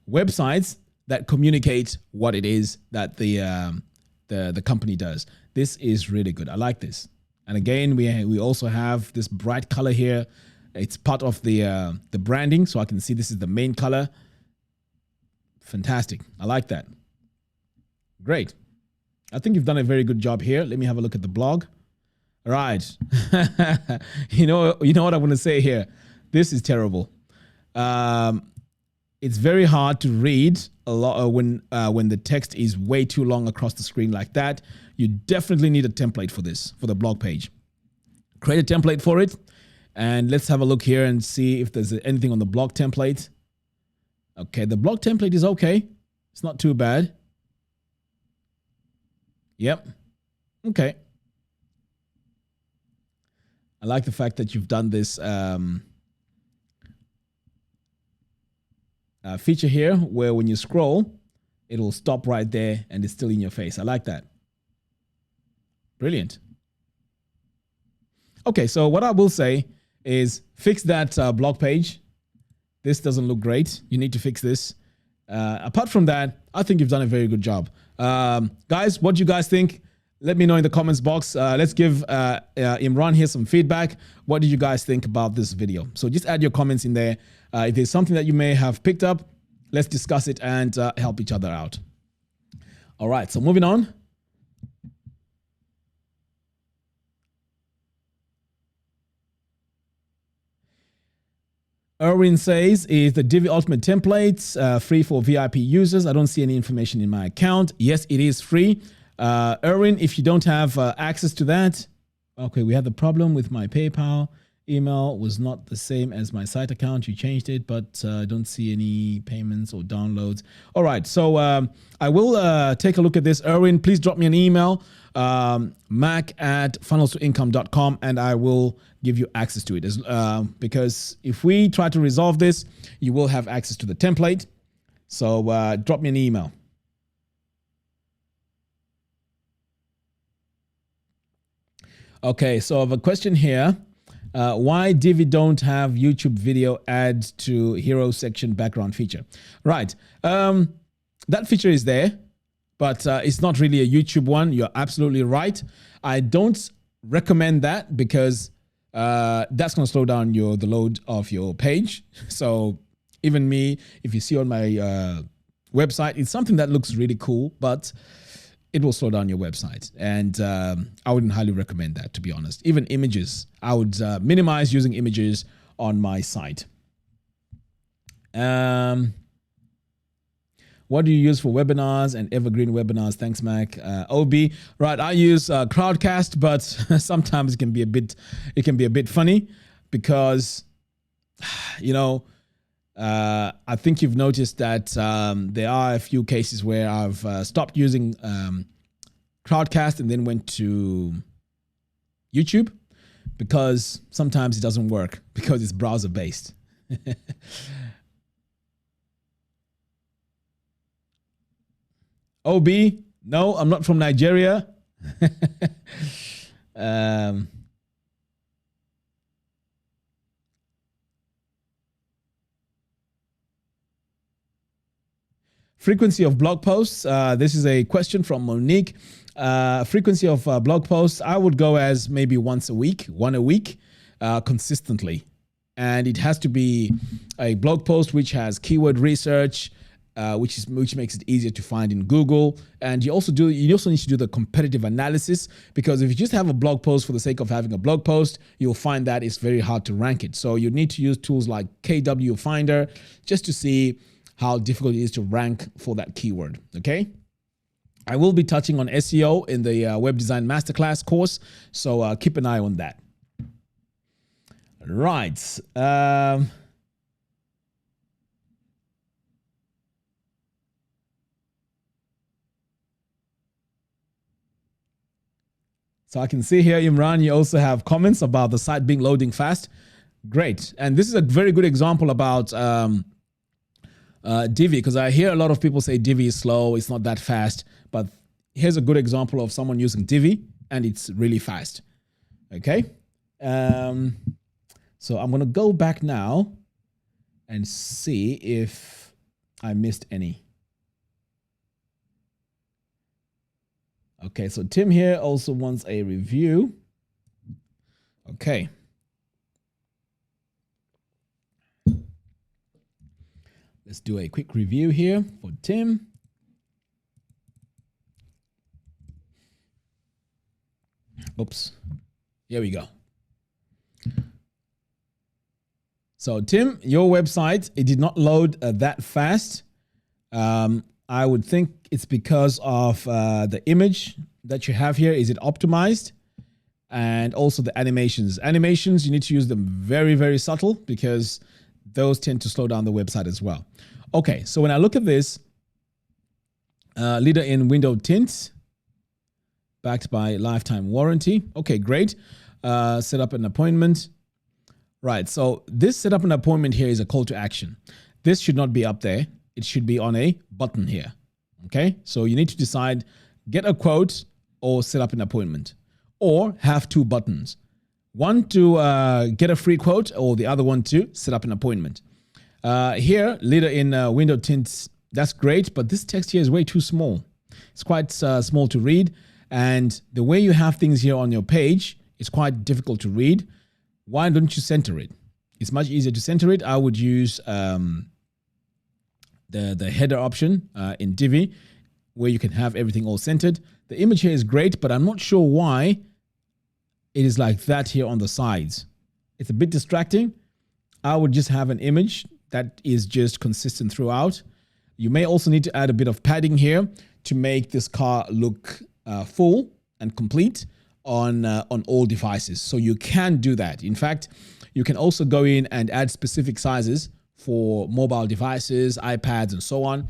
websites that communicate what it is that the company does. This is really good. I like this. And again, we also have this bright color here. It's part of the branding, so I can see this is the main color. Fantastic. I like that. Great. I think you've done a very good job here. Let me have a look at the blog. All right. You know what I want to say here. This is terrible. It's very hard to read a lot when the text is way too long across the screen like that. You definitely need a template for this, for the blog page. Create a template for it, and let's have a look here and see if there's anything on the blog template. Okay, the blog template is okay. It's not too bad. Yep. Okay. I like the fact that you've done this feature here where when you scroll, it will stop right there and it's still in your face. I like that. Brilliant. Okay, so what I will say is fix that blog page. This doesn't look great. You need to fix this. Apart from that, I think you've done a very good job. Guys, what do you guys think? Let me know in the comments box. Let's give Imran here some feedback. What did you guys think about this video? So just add your comments in there. If there's something that you may have picked up, let's discuss it and help each other out. All right, so moving on. Erwin says, is the Divi Ultimate templates free for VIP users? I don't see any information in my account. Yes, it is free. Erwin, if you don't have access to that, okay, we had the problem with my PayPal email was not the same as my site account. You changed it, but I don't see any payments or downloads. All right, so I will take a look at this. Erwin, please drop me an email, mac@funnelstoincome.com, and I will give you access to it. Because if we try to resolve this, you will have access to the template. So drop me an email. Okay, so I have a question here. Why Divi don't have YouTube video add to hero section background feature? Right, that feature is there, but it's not really a YouTube one. You're absolutely right. I don't recommend that because that's going to slow down the load of your page. So even me, if you see on my website, it's something that looks really cool, but it will slow down your website. And I wouldn't highly recommend that, to be honest. Even images, I would minimize using images on my site. What do you use for webinars and Evergreen webinars? Thanks, Mac. OB, right? I use Crowdcast, but sometimes it can be a bit funny because, you know, I think you've noticed that there are a few cases where I've stopped using Crowdcast and then went to YouTube because sometimes it doesn't work because it's browser based. OB, no, I'm not from Nigeria. Frequency of blog posts. This is a question from Monique. Frequency of blog posts, I would go as maybe one a week, consistently. And it has to be a blog post which has keyword research, which makes it easier to find in Google. And you also need to do the competitive analysis, because if you just have a blog post for the sake of having a blog post, you'll find that it's very hard to rank it. So you need to use tools like KW Finder just to see how difficult it is to rank for that keyword, okay? I will be touching on SEO in the Web Design Masterclass course, so keep an eye on that. Right. So I can see here, Imran, you also have comments about the site being loading fast. Great. And this is a very good example about Divi, because I hear a lot of people say Divi is slow, it's not that fast. But here's a good example of someone using Divi and it's really fast. Okay. So I'm going to go back now and see if I missed any. Okay, so Tim here also wants a review. Okay. Let's do a quick review here for Tim. Oops. Here we go. So Tim, your website, it did not load that fast. I would think it's because of the image that you have here. Is it optimized? And also the animations. Animations, you need to use them very, very subtle because those tend to slow down the website as well. Okay, so when I look at this, leader in window tints, backed by lifetime warranty. Okay, great. Set up an appointment. Right, so this set up an appointment here is a call to action. This should not be up there. It should be on a button here. Okay, so you need to decide, get a quote or set up an appointment, or have two buttons. One to get a free quote, or the other one to set up an appointment. Here, leader in window tints That's great, but this text here is way too small. It's quite small to read. And the way you have things here on your page is quite difficult to read. Why don't you center it? It's much easier to center it. I would use the header option in Divi, where you can have everything all centered. The image here is great, but I'm not sure why it is like that here on the sides. It's a bit distracting. I would just have an image that is just consistent throughout. You may also need to add a bit of padding here to make this car look full and complete on all devices. So you can do that. In fact, you can also go in and add specific sizes for mobile devices, iPads, and so on.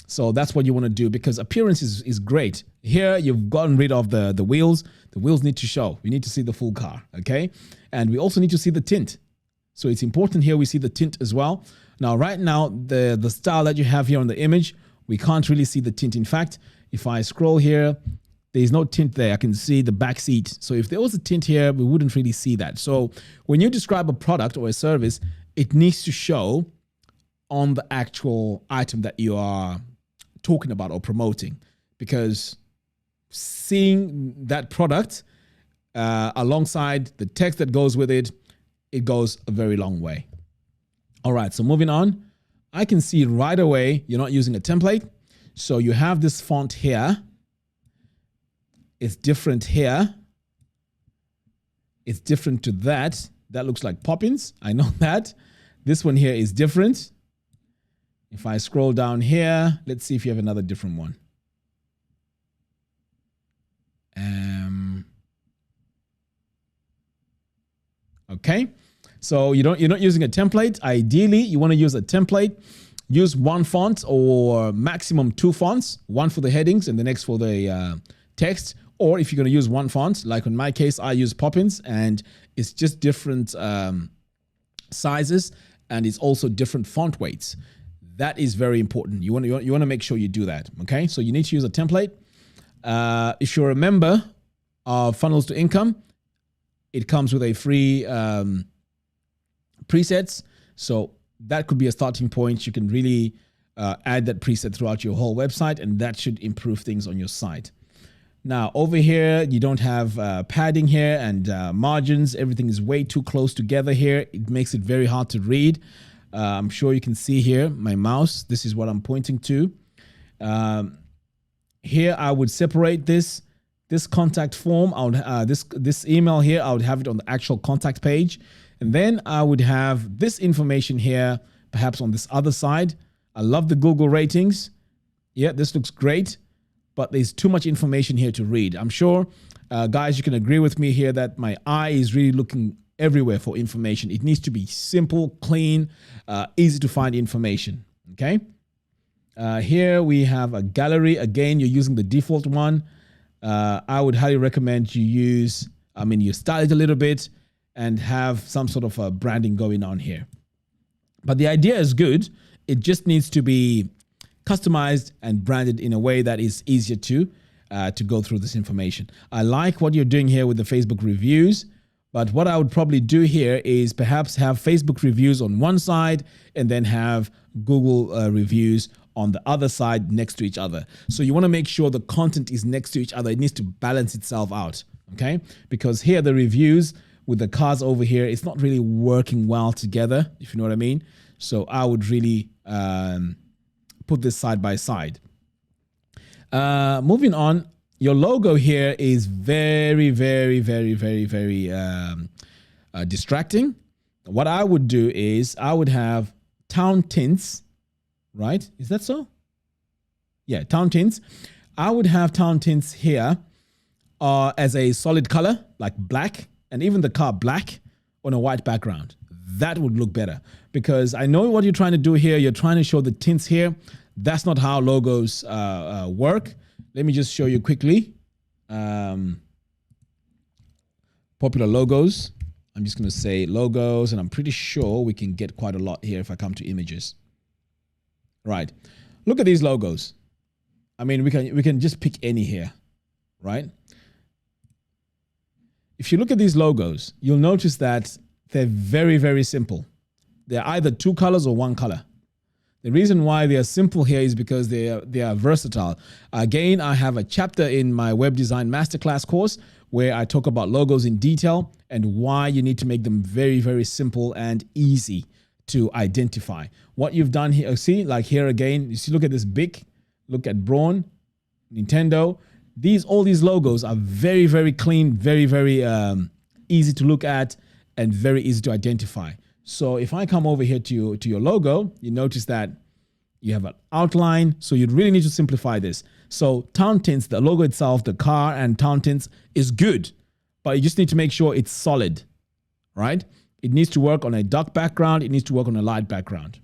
So that's what you want to do, because appearance is great. Here, you've gotten rid of the wheels. The wheels need to show. We need to see the full car, okay? And we also need to see the tint. So it's important here we see the tint as well. Now, right now, the style that you have here on the image, we can't really see the tint. In fact, if I scroll here, there's no tint there. I can see the back seat. So if there was a tint here, we wouldn't really see that. So when you describe a product or a service, it needs to show on the actual item that you are talking about or promoting, because seeing that product alongside the text that goes with it, it goes a very long way. All right, so moving on, I can see right away you're not using a template. So you have this font here. It's different here. It's different to that. That looks like Poppins. I know that. This one here is different. If I scroll down here, let's see if you have another different one. Okay, so you're not using a template. Ideally, you want to use a template. Use one font or maximum two fonts, one for the headings and the next for the text. Or if you're going to use one font, like in my case, I use Poppins, and it's just different sizes, and it's also different font weights. That is very important. You want to make sure you do that. Okay, so you need to use a template. If you're a member of Funnels to Income, it comes with a free presets. So that could be a starting point. You can really add that preset throughout your whole website, and that should improve things on your site. Now, over here, you don't have padding here and margins. Everything is way too close together here. It makes it very hard to read. I'm sure you can see here my mouse. This is what I'm pointing to. Here, I would separate this contact form. I would this email here. I would have it on the actual contact page, and then I would have this information here, perhaps on this other side. I love the Google ratings. Yeah, this looks great, but there's too much information here to read. I'm sure, guys, you can agree with me here that my eye is really looking everywhere for information. It needs to be simple, clean, easy to find information. Okay. Here we have a gallery. Again, you're using the default one. I would highly recommend you use, you style it a little bit and have some sort of branding going on here. But the idea is good. It just needs to be customized and branded in a way that is easier to go through this information. I like what you're doing here with the Facebook reviews, but what I would probably do here is perhaps have Facebook reviews on one side and then have Google reviews on the other side next to each other. So you want to make sure the content is next to each other. It needs to balance itself out, okay? Because here the reviews with the cars over here, it's not really working well together, if you know what I mean. So I would really put this side by side. Moving on, your logo here is very, very, very, very, very distracting. What I would do is I would have town tints, right? Is that so? Yeah, town tints. I would have town tints here as a solid color, like black, and even the car black on a white background. That would look better, because I know what you're trying to do here. You're trying to show the tints here. That's not how logos work. Let me just show you quickly. Popular logos. I'm just going to say logos, and I'm pretty sure we can get quite a lot here if I come to images. Right. Look at these logos. We can just pick any here, right? If you look at these logos, you'll notice that they're very, very simple. They're either two colors or one color. The reason why they are simple here is because they are versatile. Again, I have a chapter in my web design masterclass course where I talk about logos in detail and why you need to make them very, very simple and easy to identify. What you've done here, see, like here again, you see, look at this big, look at Braun, Nintendo. All these logos are very, very clean, very, very easy to look at and very easy to identify. So if I come over here to your logo, you notice that you have an outline. So you really need to simplify this. So town tints, the logo itself, the car and town tints is good, but you just need to make sure it's solid, right? It needs to work on a dark background. It needs to work on a light background.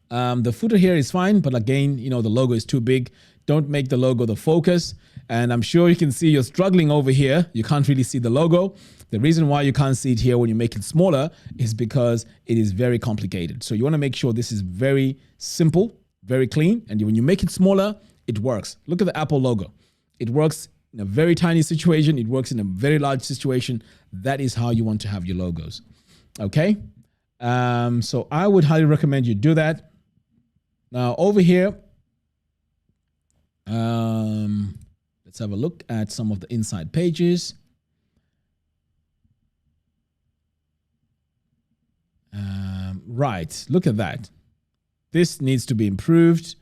The footer here is fine, but again, the logo is too big. Don't make the logo the focus. And I'm sure you can see you're struggling over here. You can't really see the logo. The reason why you can't see it here when you make it smaller is because it is very complicated. So you want to make sure this is very simple, very clean. And when you make it smaller, it works. Look at the Apple logo. It works in a very tiny situation. It works in a very large situation. That is how you want to have your logos. Okay. So I would highly recommend you do that. Now over here, let's have a look at some of the inside pages. Right, look at that. This needs to be improved.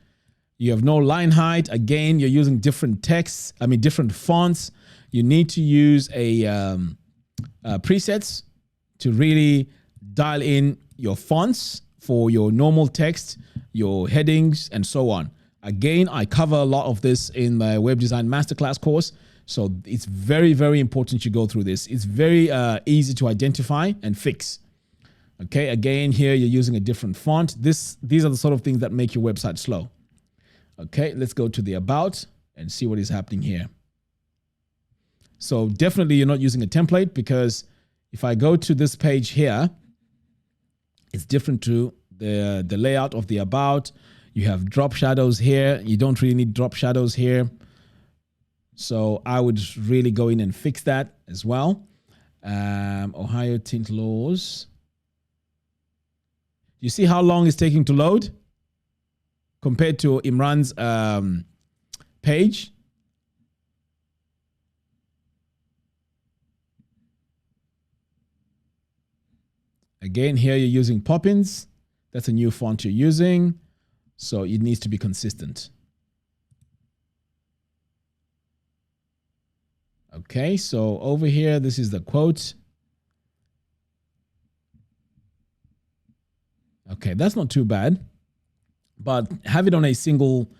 You have no line height. Again, you're using different texts, different fonts. You need to use presets to really dial in your fonts for your normal text, your headings, and so on. Again, I cover a lot of this in the Web Design Masterclass course. So it's very, very important you go through this. It's very easy to identify and fix. Okay, again, here you're using a different font. These are the sort of things that make your website slow. Okay, let's go to the About and see what is happening here. So definitely you're not using a template, because if I go to this page here, it's different to the layout of the About. You have drop shadows here. You don't really need drop shadows here. So I would really go in and fix that as well. Ohio tint laws. You see how long it's taking to load compared to Imran's page? Again, here you're using Poppins. That's a new font you're using. So it needs to be consistent. Okay, so over here, this is the quote. Okay, that's not too bad, but have it on a single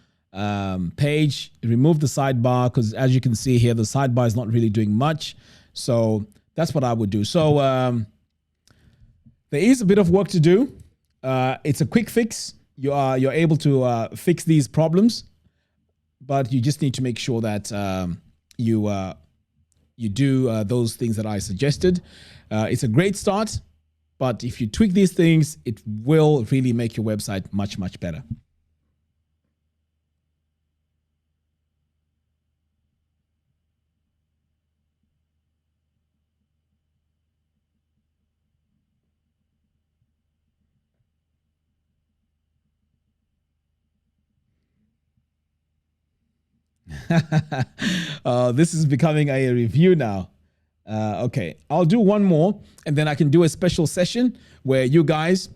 page. Remove the sidebar, because as you can see here, the sidebar is not really doing much. So that's what I would do. So there is a bit of work to do. It's a quick fix. You're able to fix these problems, but you just need to make sure that you do those things that I suggested. It's a great start. But if you tweak these things, it will really make your website much, much better. This is becoming a review now. Okay, I'll do one more, and then I can do a special session where you guys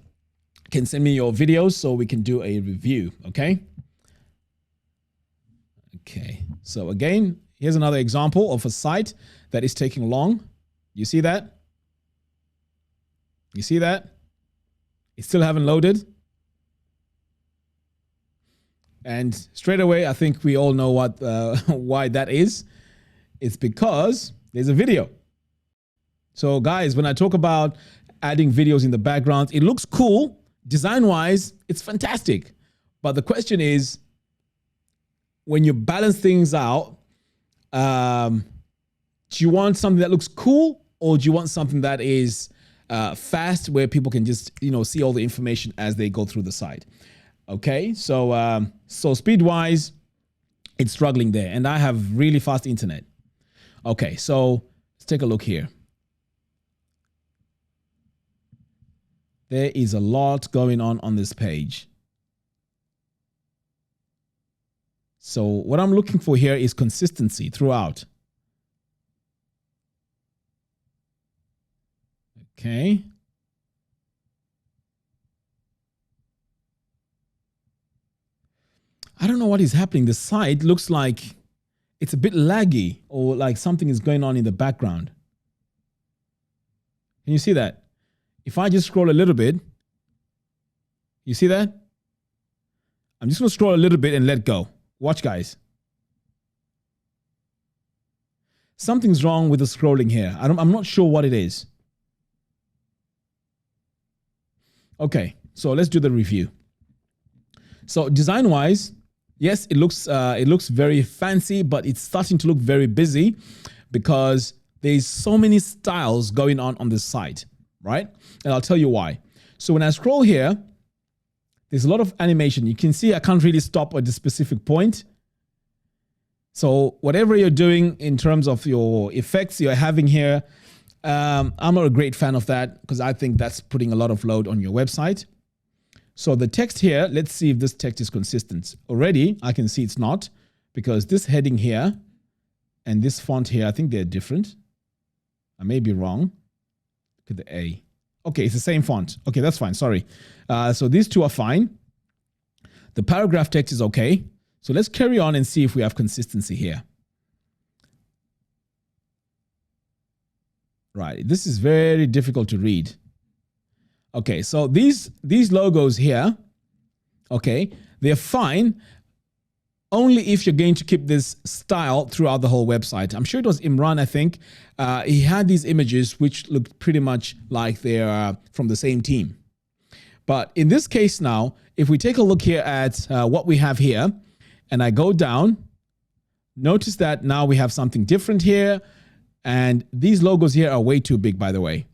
can send me your videos so we can do a review, okay? Okay, so again, here's another example of a site that is taking long. You see that? You see that? It still haven't loaded. And straight away, I think we all know what why that is. It's because there's a video. So guys, when I talk about adding videos in the background, it looks cool. Design-wise, it's fantastic. But the question is, when you balance things out, do you want something that looks cool, or do you want something that is fast, where people can just see all the information as they go through the site? Okay, so speed-wise, it's struggling there, and I have really fast internet. Okay, so let's take a look here. There is a lot going on this page. So what I'm looking for here is consistency throughout. Okay. I don't know what is happening. The site looks like it's a bit laggy, or like something is going on in the background. Can you see that? If I just scroll a little bit, you see that? I'm just going to scroll a little bit and let go. Watch, guys. Something's wrong with the scrolling here. I'm not sure what it is. Okay, so let's do the review. So design-wise, yes, it looks very fancy, but it's starting to look very busy because there's so many styles going on this site, right? And I'll tell you why. So when I scroll here, there's a lot of animation. You can see I can't really stop at the specific point. So whatever you're doing in terms of your effects you're having here, I'm not a great fan of that because I think that's putting a lot of load on your website. So the text here, let's see if this text is consistent. Already, I can see it's not because this heading here and this font here, I think they're different. I may be wrong. Look at the A. Okay, it's the same font. Okay, that's fine. Sorry. So these two are fine. The paragraph text is okay. So let's carry on and see if we have consistency here. Right. This is very difficult to read. Okay, so these logos here, okay, they're fine only if you're going to keep this style throughout the whole website. I'm sure it was Imran, I think. He had these images which looked pretty much like they're from the same team. But in this case now, if we take a look here at what we have here, and I go down, notice that now we have something different here. And these logos here are way too big, by the way.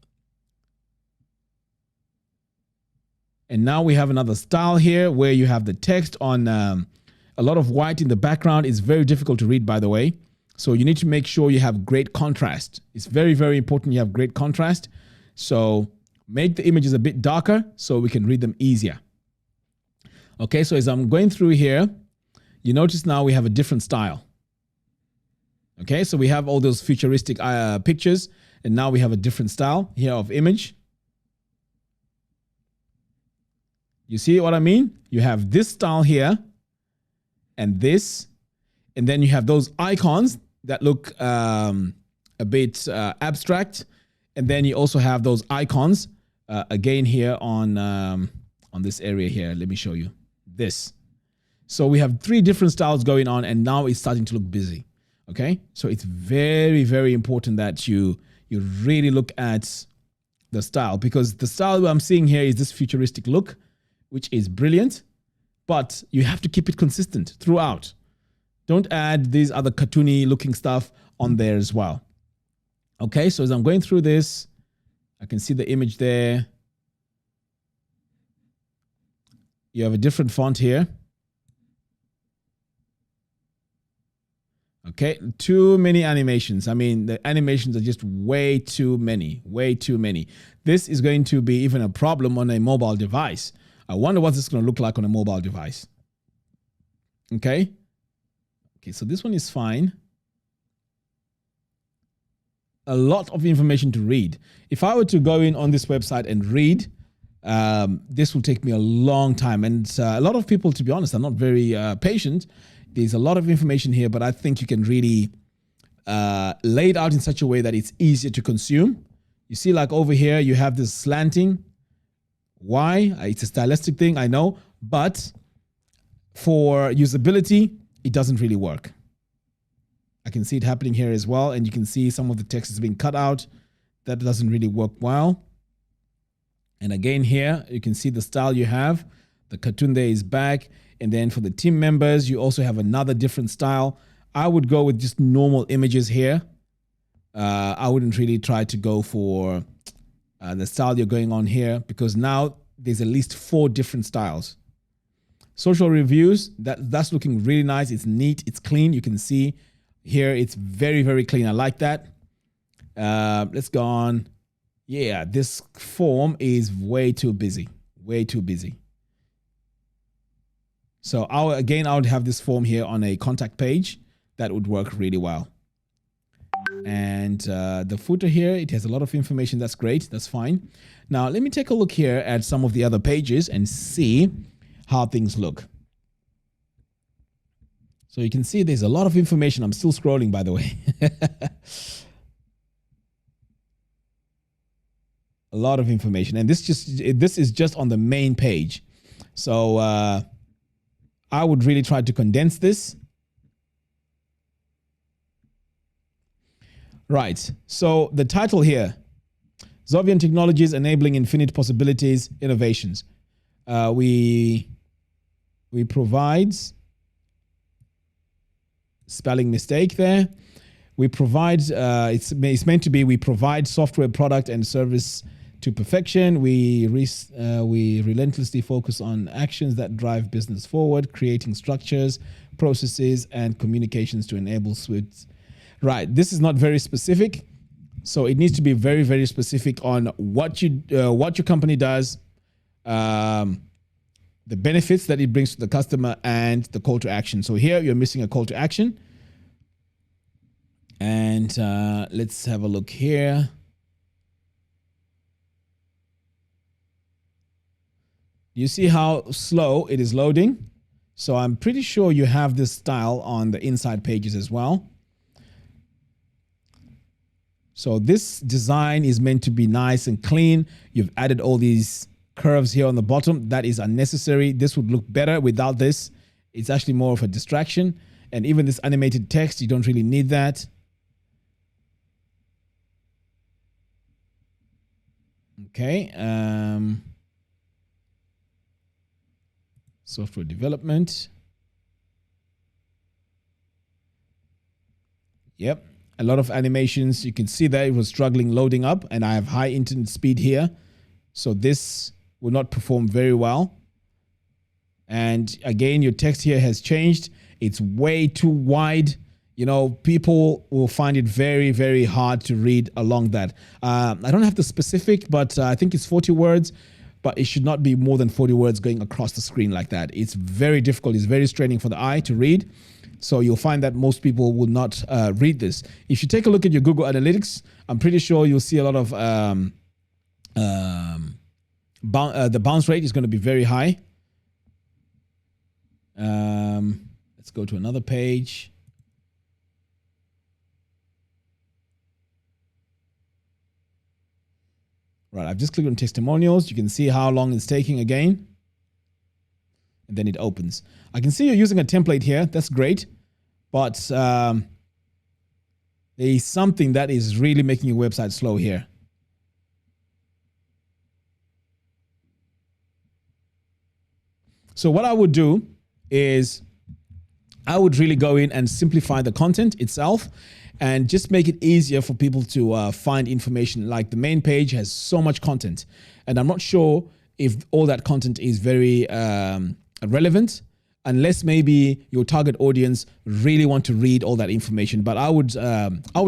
And now we have another style here where you have the text on a lot of white in the background. It's very difficult to read, by the way. So you need to make sure you have great contrast. It's very, very important you have great contrast. So make the images a bit darker so we can read them easier. Okay, so as I'm going through here, you notice now we have a different style. Okay, so we have all those futuristic pictures, and now we have a different style here of image. You see what I mean? You have this style here and this, and then you have those icons that look a bit abstract, and then you also have those icons again here on this area here. Let me show you this. So we have three different styles going on, and now it's starting to look busy. Okay, so it's very, very important that you really look at the style, because the style I'm seeing here is this futuristic look, which is brilliant, but you have to keep it consistent throughout. Don't add these other cartoony looking stuff on there as well. Okay, so as I'm going through this, I can see the image there. You have a different font here. Okay, too many animations. I mean, the animations are just way too many, way too many. This is going to be even a problem on a mobile device. I wonder what this is going to look like on a mobile device. Okay. Okay, so this one is fine. A lot of information to read. If I were to go in on this website and read, this will take me a long time. And a lot of people, to be honest, are not very patient. There's a lot of information here, but I think you can really lay it out in such a way that it's easier to consume. You see, like over here, you have this slanting. Why? It's a stylistic thing, I know, but for usability, it doesn't really work. I can see it happening here as well, and you can see some of the text is being cut out. That doesn't really work well. And again here, you can see the style you have. The cartoon there is back. And then for the team members, you also have another different style. I would go with just normal images here. I wouldn't really try to go for the style you're going on here, because now there's at least 4 different styles. Social reviews, that's looking really nice. It's neat, it's clean. You can see here it's very, very clean. I like that. Let's go on. Yeah, this form is way too busy, way too busy. So I would have this form here on a contact page. That would work really well. And the footer here, it has a lot of information. That's great. That's fine. Now, let me take a look here at some of the other pages and see how things look. So you can see there's a lot of information. I'm still scrolling, by the way. A lot of information. And this is just on the main page. So I would really try to condense this. Right. So the title here, Zovian Technologies Enabling Infinite Possibilities, Innovations. We provide, spelling mistake there. We provide, it's meant to be, we provide software product and service to perfection. We relentlessly focus on actions that drive business forward, creating structures, processes, and communications to enable swift. Right. This is not very specific. So it needs to be very, very specific on what your company does, the benefits that it brings to the customer, and the call to action. So here you're missing a call to action. And let's have a look here. You see how slow it is loading? So I'm pretty sure you have this style on the inside pages as well. So this design is meant to be nice and clean. You've added all these curves here on the bottom. That is unnecessary. This would look better without this. It's actually more of a distraction. And even this animated text, you don't really need that. Okay. Software development. Yep. A lot of animations. You can see that it was struggling loading up, and I have high internet speed here. So this will not perform very well. And again, your text here has changed. It's way too wide. You know, people will find it very, very hard to read along that. I don't have the specific, but I think it's 40 words, but it should not be more than 40 words going across the screen like that. It's very difficult. It's very straining for the eye to read. So you'll find that most people will not read this. If you take a look at your Google Analytics, I'm pretty sure you'll see a lot of the bounce rate is going to be very high. Let's go to another page. Right, I've just clicked on testimonials. You can see how long it's taking again. And then it opens. I can see you're using a template here. That's great. But there is something that is really making your website slow here. So what I would do is I would really go in and simplify the content itself and just make it easier for people to find information. Like the main page has so much content, and I'm not sure if all that content is very relevant, unless maybe your target audience really want to read all that information. But I would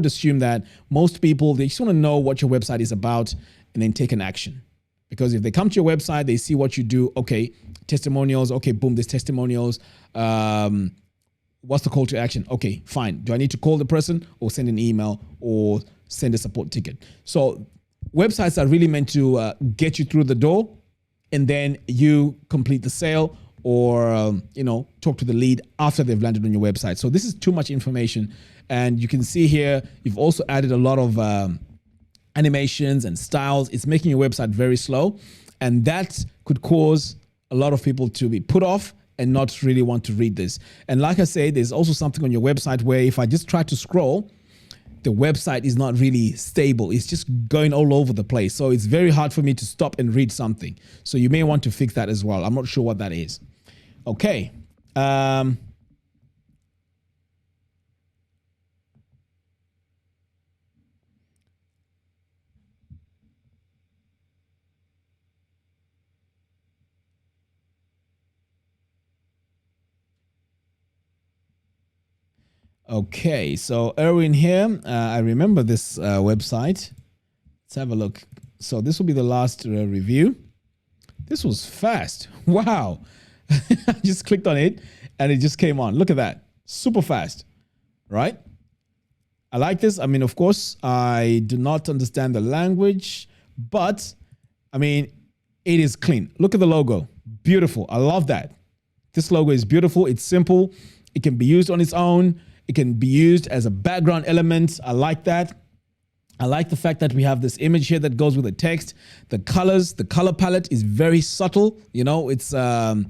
assume that most people, they just want to know what your website is about and then take an action. Because if they come to your website, they see what you do. Okay, testimonials. Okay, boom, there's testimonials. What's the call to action? Okay, fine. Do I need to call the person or send an email or send a support ticket? So websites are really meant to get you through the door, and then you complete the sale or talk to the lead after they've landed on your website. So this is too much information. And you can see here, you've also added a lot of animations and styles. It's making your website very slow. And that could cause a lot of people to be put off and not really want to read this. And like I say, there's also something on your website where if I just try to scroll, the website is not really stable. It's just going all over the place. So it's very hard for me to stop and read something. So you may want to fix that as well. I'm not sure what that is. Okay. Okay, so Erwin here, I remember this website. Let's have a look. So this will be the last review. This was fast. Wow. I just clicked on it and it just came on. Look at that. Super fast, right? I like this. I mean, of course, I do not understand the language, but I mean, it is clean. Look at the logo. Beautiful. I love that. This logo is beautiful. It's simple. It can be used on its own. It can be used as a background element. I like that. I like the fact that we have this image here that goes with the text. The colors, the color palette is very subtle. You know, it's a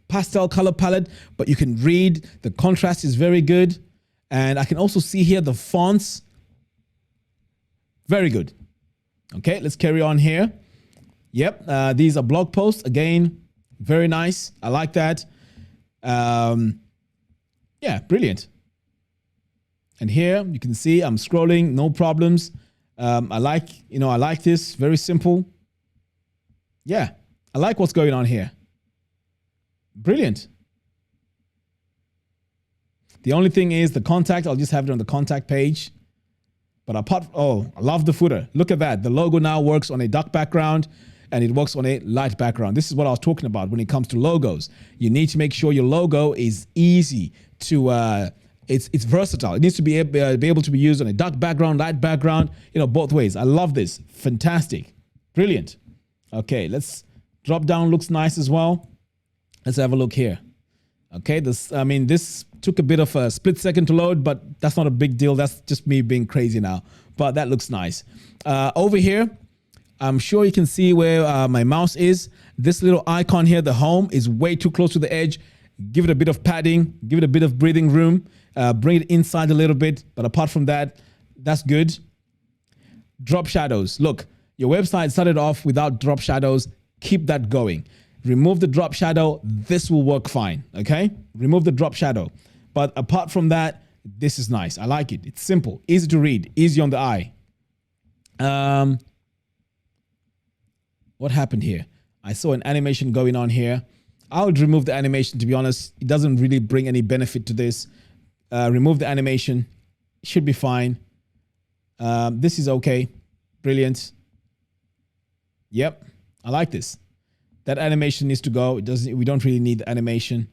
pastel color palette, but you can read. The contrast is very good. And I can also see here the fonts. Very good. Okay, let's carry on here. Yep, these are blog posts. Again, very nice. I like that. Yeah, brilliant. And here you can see I'm scrolling, no problems. I like this, very simple. Yeah, I like what's going on here. Brilliant. The only thing is the contact, I'll just have it on the contact page. But I love the footer. Look at that. The logo now works on a dark background and it works on a light background. This is what I was talking about when it comes to logos. You need to make sure your logo is easy to, it's versatile. It needs to be able to be used on a dark background, light background, both ways. I love this. Fantastic. Brilliant. Okay, let's drop down. Looks nice as well. Let's have a look here. Okay, this took a bit of a split second to load, but that's not a big deal. That's just me being crazy now, but that looks nice. Over here, I'm sure you can see where my mouse is. This little icon here, the home, is way too close to the edge. Give it a bit of padding, give it a bit of breathing room, bring it inside a little bit. But apart from that, that's good. Drop shadows. Look, your website started off without drop shadows. Keep that going. Remove the drop shadow. This will work fine. Okay. Remove the drop shadow. But apart from that, this is nice. I like it. It's simple, easy to read, easy on the eye. What happened here? I saw an animation going on here. I would remove the animation, to be honest. It doesn't really bring any benefit to this. Remove the animation. It should be fine. This is okay. Brilliant. Yep. I like this. That animation needs to go. We don't really need the animation.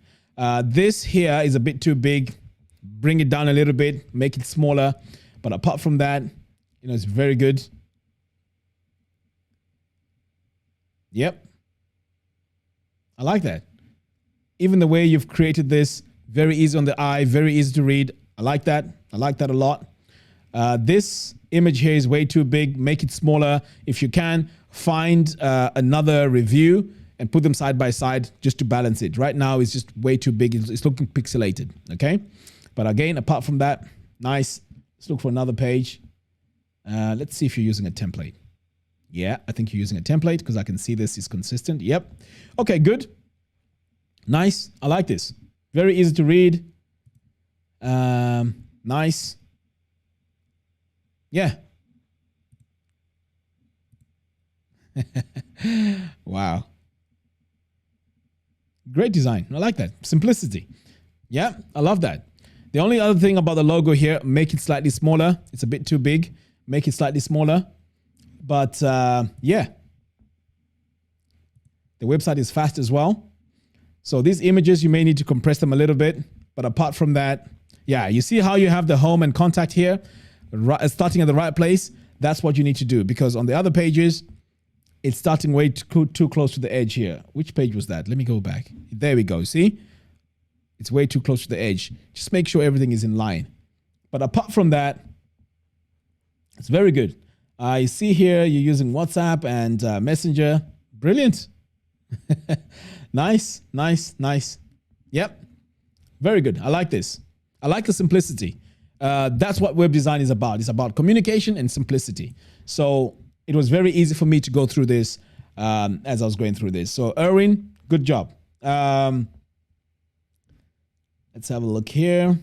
This here is a bit too big. Bring it down a little bit, make it smaller. But apart from that, it's very good. Yep. I like that. Even the way you've created this, very easy on the eye, very easy to read. I like that. I like that a lot. This image here is way too big. Make it smaller. If you can, find another review and put them side by side just to balance it. Right now, it's just way too big. It's looking pixelated, okay? But again, apart from that, nice. Let's look for another page. Let's see if you're using a template. Yeah, I think you're using a template because I can see this is consistent. Yep. Okay, good. Nice. I like this. Very easy to read. Nice. Yeah. Wow. Great design. I like that. Simplicity. Yeah, I love that. The only other thing about the logo here, make it slightly smaller. It's a bit too big. Make it slightly smaller. But yeah, the website is fast as well. So these images, you may need to compress them a little bit. But apart from that, yeah, you see how you have the home and contact here, starting at the right place. That's what you need to do, because on the other pages, it's starting way too close to the edge here. Which page was that? Let me go back. There we go. See? It's way too close to the edge. Just make sure everything is in line. But apart from that, it's very good. I see here you're using WhatsApp and Messenger. Brilliant. Nice, nice, nice. Yep. Very good. I like this. I like the simplicity. That's what web design is about. It's about communication and simplicity. So it was very easy for me to go through this as I was going through this. So Erwin, good job. Let's have a look here.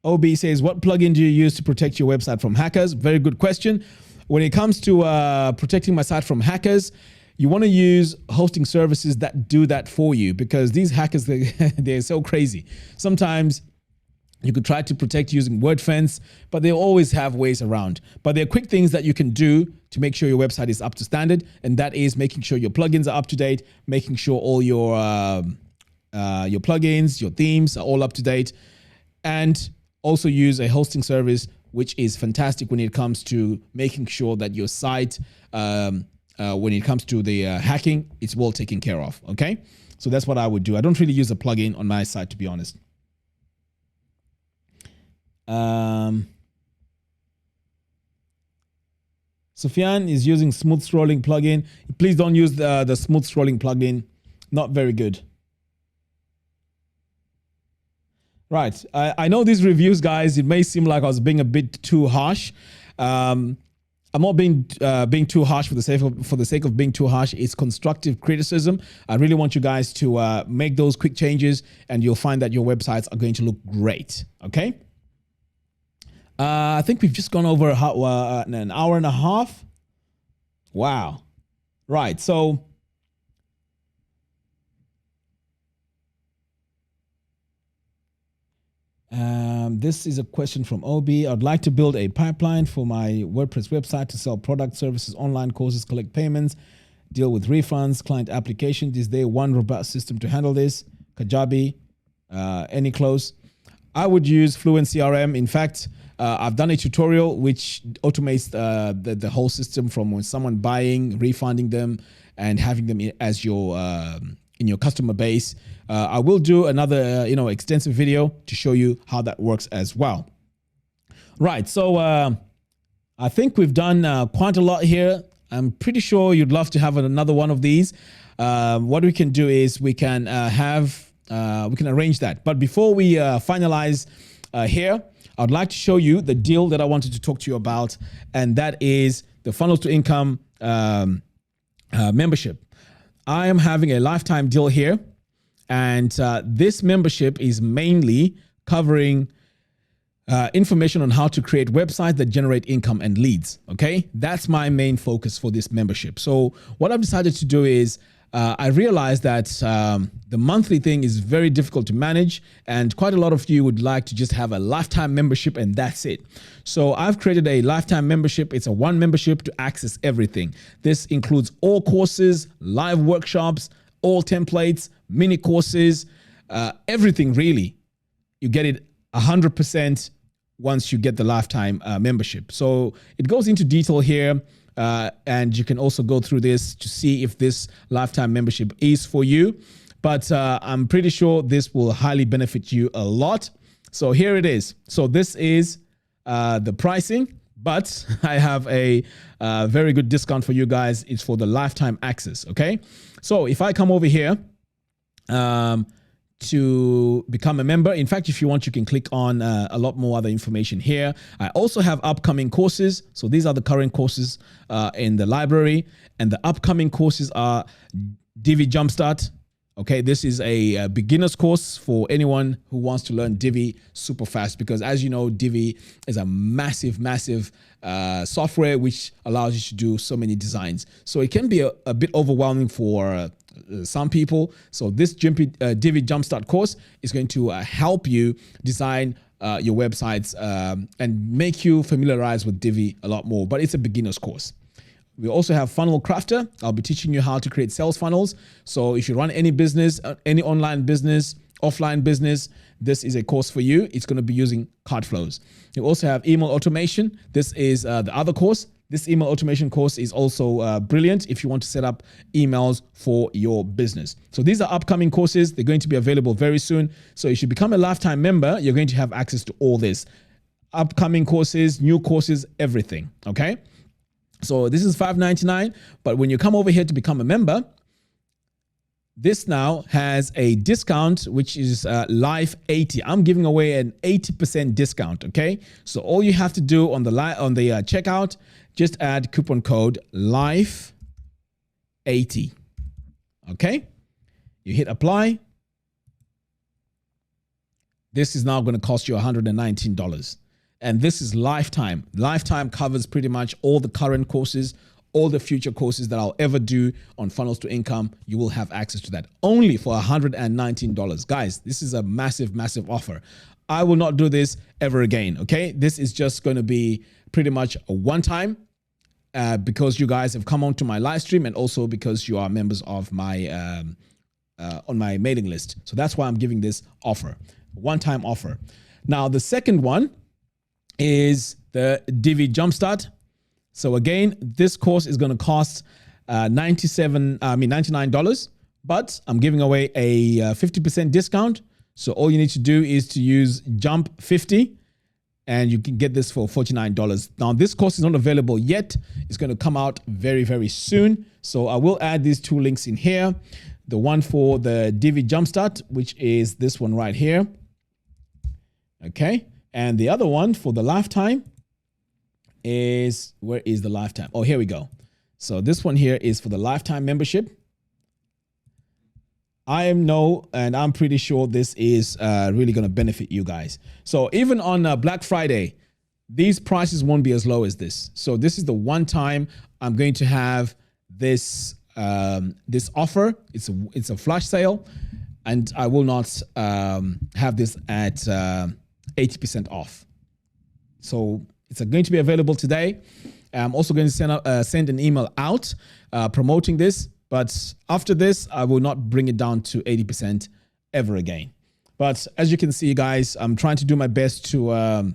OB says, what plugin do you use to protect your website from hackers? Very good question. When it comes to protecting my site from hackers, you want to use hosting services that do that for you, because these hackers, they're so crazy. Sometimes You could try to protect using WordFence, but they always have ways around. But there are quick things that you can do to make sure your website is up to standard, and that is making sure your plugins are up to date, making sure all your plugins, your themes are all up to date, and also use a hosting service, which is fantastic when it comes to making sure that your site, when it comes to the hacking, it's well taken care of. Okay, so that's what I would do. I don't really use a plugin on my site, to be honest. Sufyan is using smooth scrolling plugin. Please don't use the smooth scrolling plugin. Not very good. Right. I know these reviews, guys, it may seem like I was being a bit too harsh. I'm not being too harsh for the sake of being too harsh. It's constructive criticism. I really want you guys to make those quick changes, and you'll find that your websites are going to look great. Okay. I think we've just gone over an hour and a half. Wow. Right. So this is a question from Obi. I'd like to build a pipeline for my WordPress website to sell product, services, online courses, collect payments, deal with refunds, client applications. Is there one robust system to handle this? Kajabi, any close? I would use Fluent CRM. In fact, I've done a tutorial which automates the whole system from when someone buying, refunding them, and having them as your in your customer base. I will do another extensive video to show you how that works as well. Right, so I think we've done quite a lot here. I'm pretty sure you'd love to have another one of these. What we can do is we can arrange that. But before we finalize here, I'd like to show you the deal that I wanted to talk to you about, and that is the Funnels to Income membership. I am having a lifetime deal here, and this membership is mainly covering information on how to create websites that generate income and leads. Okay, that's my main focus for this membership. So what I've decided to do is I realized that the monthly thing is very difficult to manage, and quite a lot of you would like to just have a lifetime membership and that's it. So I've created a lifetime membership. It's a one membership to access everything. This includes all courses, live workshops, all templates, mini courses, everything really. You get it 100% once you get the lifetime membership. So it goes into detail here. And you can also go through this to see if this lifetime membership is for you. But I'm pretty sure this will highly benefit you a lot. So here it is. So this is the pricing, but I have a very good discount for you guys. It's for the lifetime access. Okay. So if I come over here, to become a member. In fact, if you want, you can click on a lot more other information here. I also have upcoming courses. So these are the current courses in the library, and the upcoming courses are Divi Jumpstart. Okay, this is a beginner's course for anyone who wants to learn Divi super fast, because as you know, Divi is a massive software which allows you to do so many designs. So it can be a bit overwhelming for some people. So this Divi Jumpstart course is going to help you design your websites and make you familiarize with Divi a lot more, but it's a beginner's course. We also have Funnel Crafter. I'll be teaching you how to create sales funnels. So if you run any business, any online business, offline business, this is a course for you. It's going to be using cart flows. You also have email automation. This is the other course. This email automation course is also brilliant if you want to set up emails for your business. So these are upcoming courses. They're going to be available very soon. So if you become a lifetime member, you're going to have access to all this. Upcoming courses, new courses, everything. Okay. So this is $5.99. But when you come over here to become a member, this now has a discount, which is Life 80. I'm giving away an 80% discount. Okay. So all you have to do on the checkout, just add coupon code Life 80. Okay. You hit apply. This is now going to cost you $119. And this is lifetime. Lifetime covers pretty much all the current courses, all the future courses that I'll ever do on Funnels to Income. You will have access to that only for $119. Guys, this is a massive offer. I will not do this ever again. Okay, this is just going to be pretty much a one-time because you guys have come onto my live stream and also because you are members of my on my mailing list. So that's why I'm giving this offer, one-time offer. Now the second one is the Divi Jumpstart. So again, this course is going to cost $99, but I'm giving away a 50% discount. So all you need to do is to use Jump 50 and you can get this for $49. Now this course is not available yet. It's going to come out very, very soon. So I will add these two links in here. The one for the Divi Jumpstart, which is this one right here. Okay. And the other one for the lifetime is, where is the lifetime? Oh, here we go. So this one here is for the lifetime membership. I'm pretty sure this is really going to benefit you guys. So even on Black Friday, these prices won't be as low as this. So this is the one time I'm going to have this this offer. It's a flash sale, and I will not have this at 80% off. So it's going to be available today. I'm also going to send an email out promoting this. But after this, I will not bring it down to 80% ever again. But as you can see, guys, I'm trying to do my best to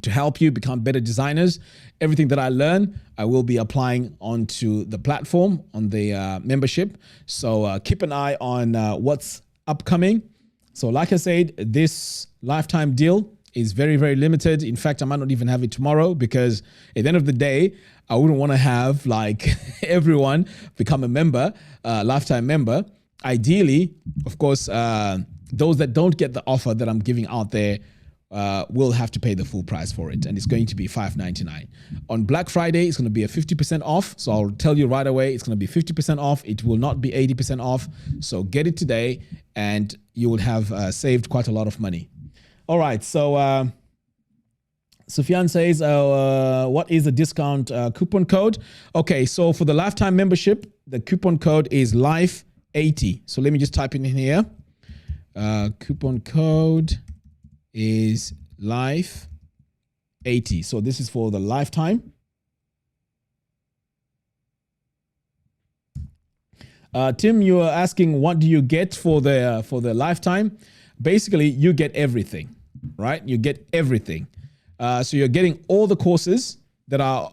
help you become better designers. Everything that I learn, I will be applying onto the platform, on the membership. So keep an eye on what's upcoming. So like I said, this lifetime deal is very, very limited. In fact, I might not even have it tomorrow because at the end of the day, I wouldn't want to have like everyone become a member, lifetime member. Ideally, of course, those that don't get the offer that I'm giving out there will have to pay the full price for it. And it's going to be $5.99. On Black Friday, it's going to be a 50% off. So I'll tell you right away, it's going to be 50% off. It will not be 80% off. So get it today and you will have saved quite a lot of money. All right, so Sufyan says, what is the discount coupon code? Okay, so for the lifetime membership, the coupon code is LIFE80. So let me just type in here. Coupon code is LIFE80. So this is for the lifetime. Tim, you are asking, what do you get for the lifetime? Basically, you get everything. Right? You get everything. So you're getting all the courses that are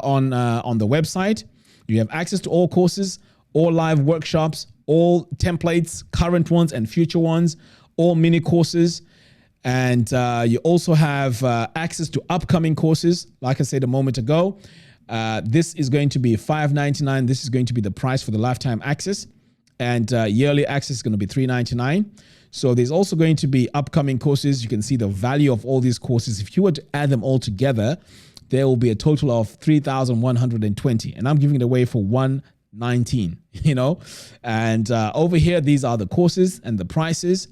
on the website. You have access to all courses, all live workshops, all templates, current ones and future ones, all mini courses. And you also have access to upcoming courses. Like I said a moment ago, this is going to be $5.99. This is going to be the price for the lifetime access. And yearly access is going to be $3.99. So there's also going to be upcoming courses. You can see the value of all these courses. If you were to add them all together, there will be a total of 3,120. And I'm giving it away for $119, you know. And over here, these are the courses and the prices.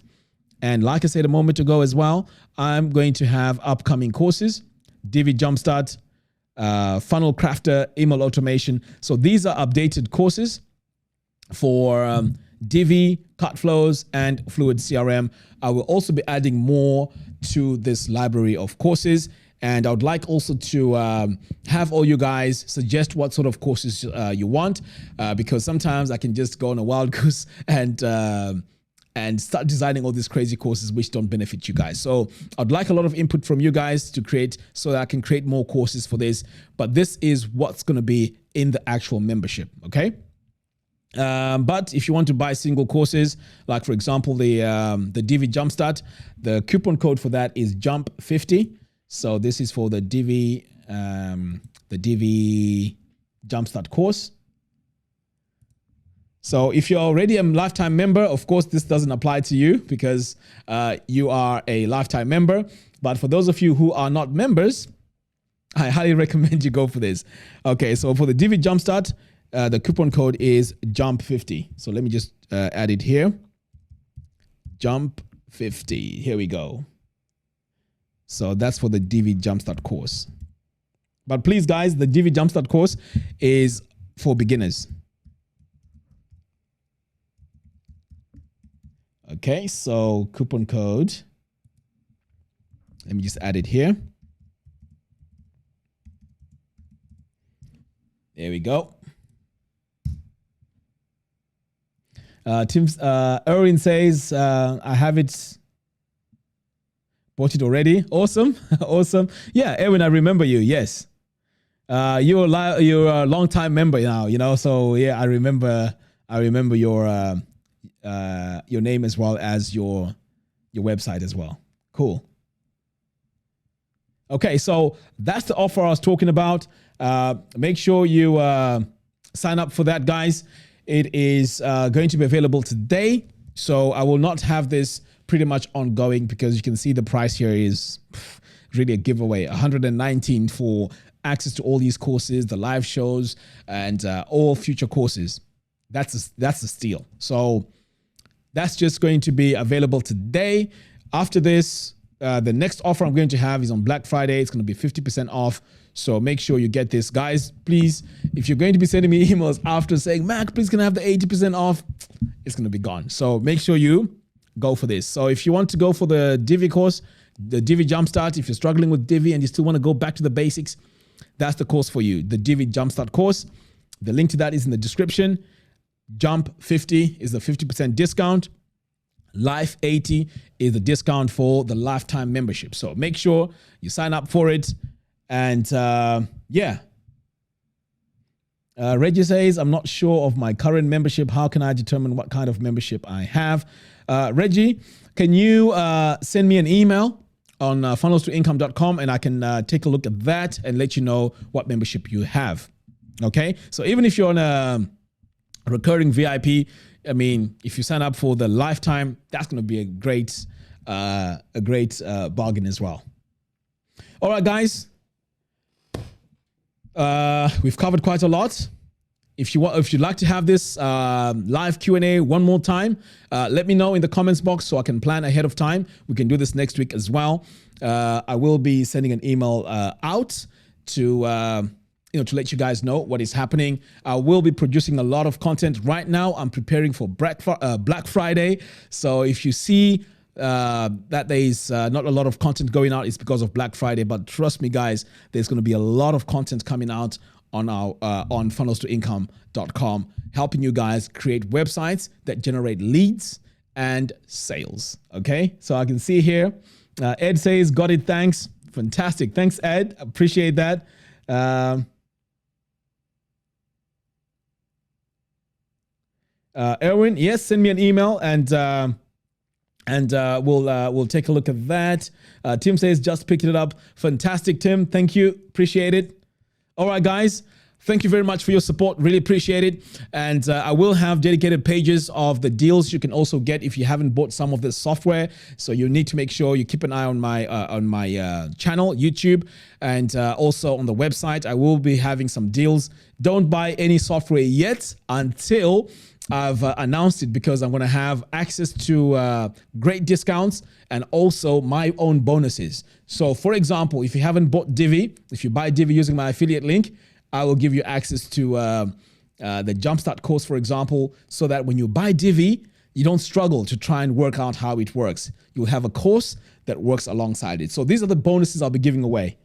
And like I said a moment ago as well, I'm going to have upcoming courses, Divi Jumpstart, Funnel Crafter, email automation. So these are updated courses for Divi, Cut Flows, and Fluid CRM. I will also be adding more to this library of courses. And I would like also to have all you guys suggest what sort of courses you want, because sometimes I can just go on a wild goose and start designing all these crazy courses which don't benefit you guys. So I'd like a lot of input from you guys to create so that I can create more courses for this. But this is what's going to be in the actual membership, okay? But if you want to buy single courses, like for example, the Divi Jumpstart, the coupon code for that is JUMP50. So this is for the Divi Jumpstart course. So if you're already a lifetime member, of course, this doesn't apply to you because you are a lifetime member. But for those of you who are not members, I highly recommend you go for this. Okay, so for the Divi Jumpstart, the coupon code is JUMP50. So let me just add it here. JUMP50. Here we go. So that's for the Divi Jumpstart course. But please, guys, the Divi Jumpstart course is for beginners. Okay, so coupon code Let me just add it here. There we go. Erwin says, I have it. Bought it already. Awesome. Awesome. Yeah, Erwin, I remember you. Yes. You're a long-time member now, you know. So yeah, I remember your name as well as your website as well. Cool. Okay, so that's the offer I was talking about. Make sure you sign up for that, guys. It is going to be available today. So I will not have this pretty much ongoing because you can see the price here is really a giveaway. 119 for access to all these courses, the live shows, and all future courses. That's a steal. So that's just going to be available today. After this, the next offer I'm going to have is on Black Friday. It's going to be 50% off. So make sure you get this. Guys, please, if you're going to be sending me emails after saying, Mac, please can I have the 80% off? It's going to be gone. So make sure you go for this. So if you want to go for the Divi course, the Divi Jumpstart, if you're struggling with Divi and you still want to go back to the basics, that's the course for you. The Divi Jumpstart course. The link to that is in the description. Jump 50 is the 50% discount. Life 80 is the discount for the lifetime membership. So make sure you sign up for it. And yeah. Reggie says, I'm not sure of my current membership. How can I determine what kind of membership I have? Reggie, can you send me an email on funnelstoincome.com and I can take a look at that and let you know what membership you have. Okay. So even if you're on a recurring VIP, I mean, if you sign up for the lifetime, that's going to be a great bargain as well. All right, guys. We've covered quite a lot. If you'd like to have this live Q&A one more time, let me know in the comments box so I can plan ahead of time. We can do this next week as well. I will be sending an email out to to let you guys know what is happening. I will be producing a lot of content right now. I'm preparing for Black Friday. So if you see that there's not a lot of content going out, it's because of Black Friday. But trust me, guys, there's going to be a lot of content coming out on our on funnelstoincome.com, helping you guys create websites that generate leads and sales. Okay, so I can see here, Ed says, got it, thanks. Fantastic. Thanks, Ed. Appreciate that. Erwin, yes, send me an email and we'll take a look at that. Tim says, just picked it up. Fantastic, Tim. Thank you. Appreciate it. All right, guys. Thank you very much for your support. Really appreciate it. And I will have dedicated pages of the deals you can also get if you haven't bought some of this software. So you need to make sure you keep an eye on my channel, YouTube, and also on the website. I will be having some deals. Don't buy any software yet until I've announced it, because I'm going to have access to great discounts and also my own bonuses. So for example, if you haven't bought Divi, if you buy Divi using my affiliate link, I will give you access to the Jumpstart course, for example, so that when you buy Divi, you don't struggle to try and work out how it works. You'll have a course that works alongside it. So these are the bonuses I'll be giving away.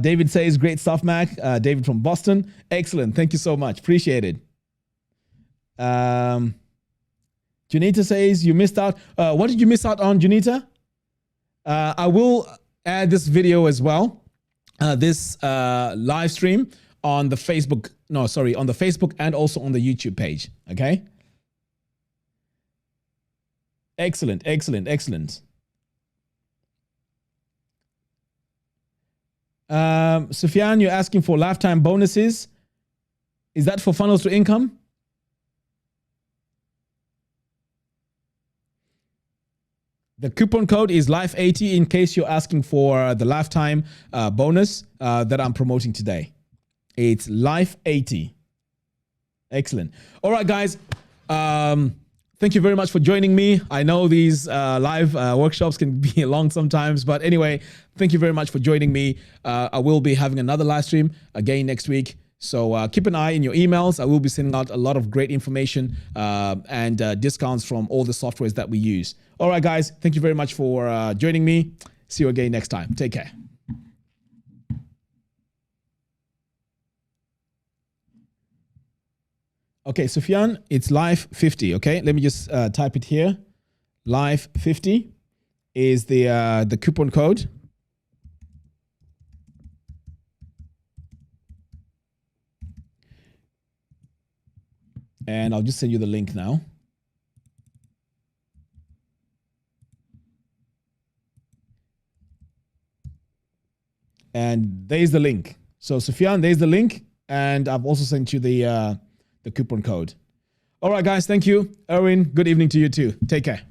David says, great stuff, Mac. David from Boston. Excellent. Thank you so much. Appreciate it. Junita says, you missed out. What did you miss out on, Junita? I will add this video as well. This live stream on the Facebook. No, sorry, on the Facebook and also on the YouTube page. Okay. Excellent, excellent, excellent. Sufyan, you're asking for lifetime bonuses. Is that for funnels to income? The coupon code is Life80 in case you're asking for the lifetime bonus that I'm promoting today. It's Life80. Excellent. All right, guys. Thank you very much for joining me. I know these live workshops can be long sometimes, but anyway, thank you very much for joining me. I will be having another live stream again next week. So keep an eye in your emails. I will be sending out a lot of great information and discounts from all the softwares that we use. All right, guys, thank you very much for joining me. See you again next time. Take care. Okay, Sufyan, it's live 50. Okay, let me just type it here. Live 50 is the coupon code. And I'll just send you the link now. And there's the link. So Sufyan, there's the link. And I've also sent you the coupon code. All right, guys, thank you. Erwin, good evening to you too. Take care.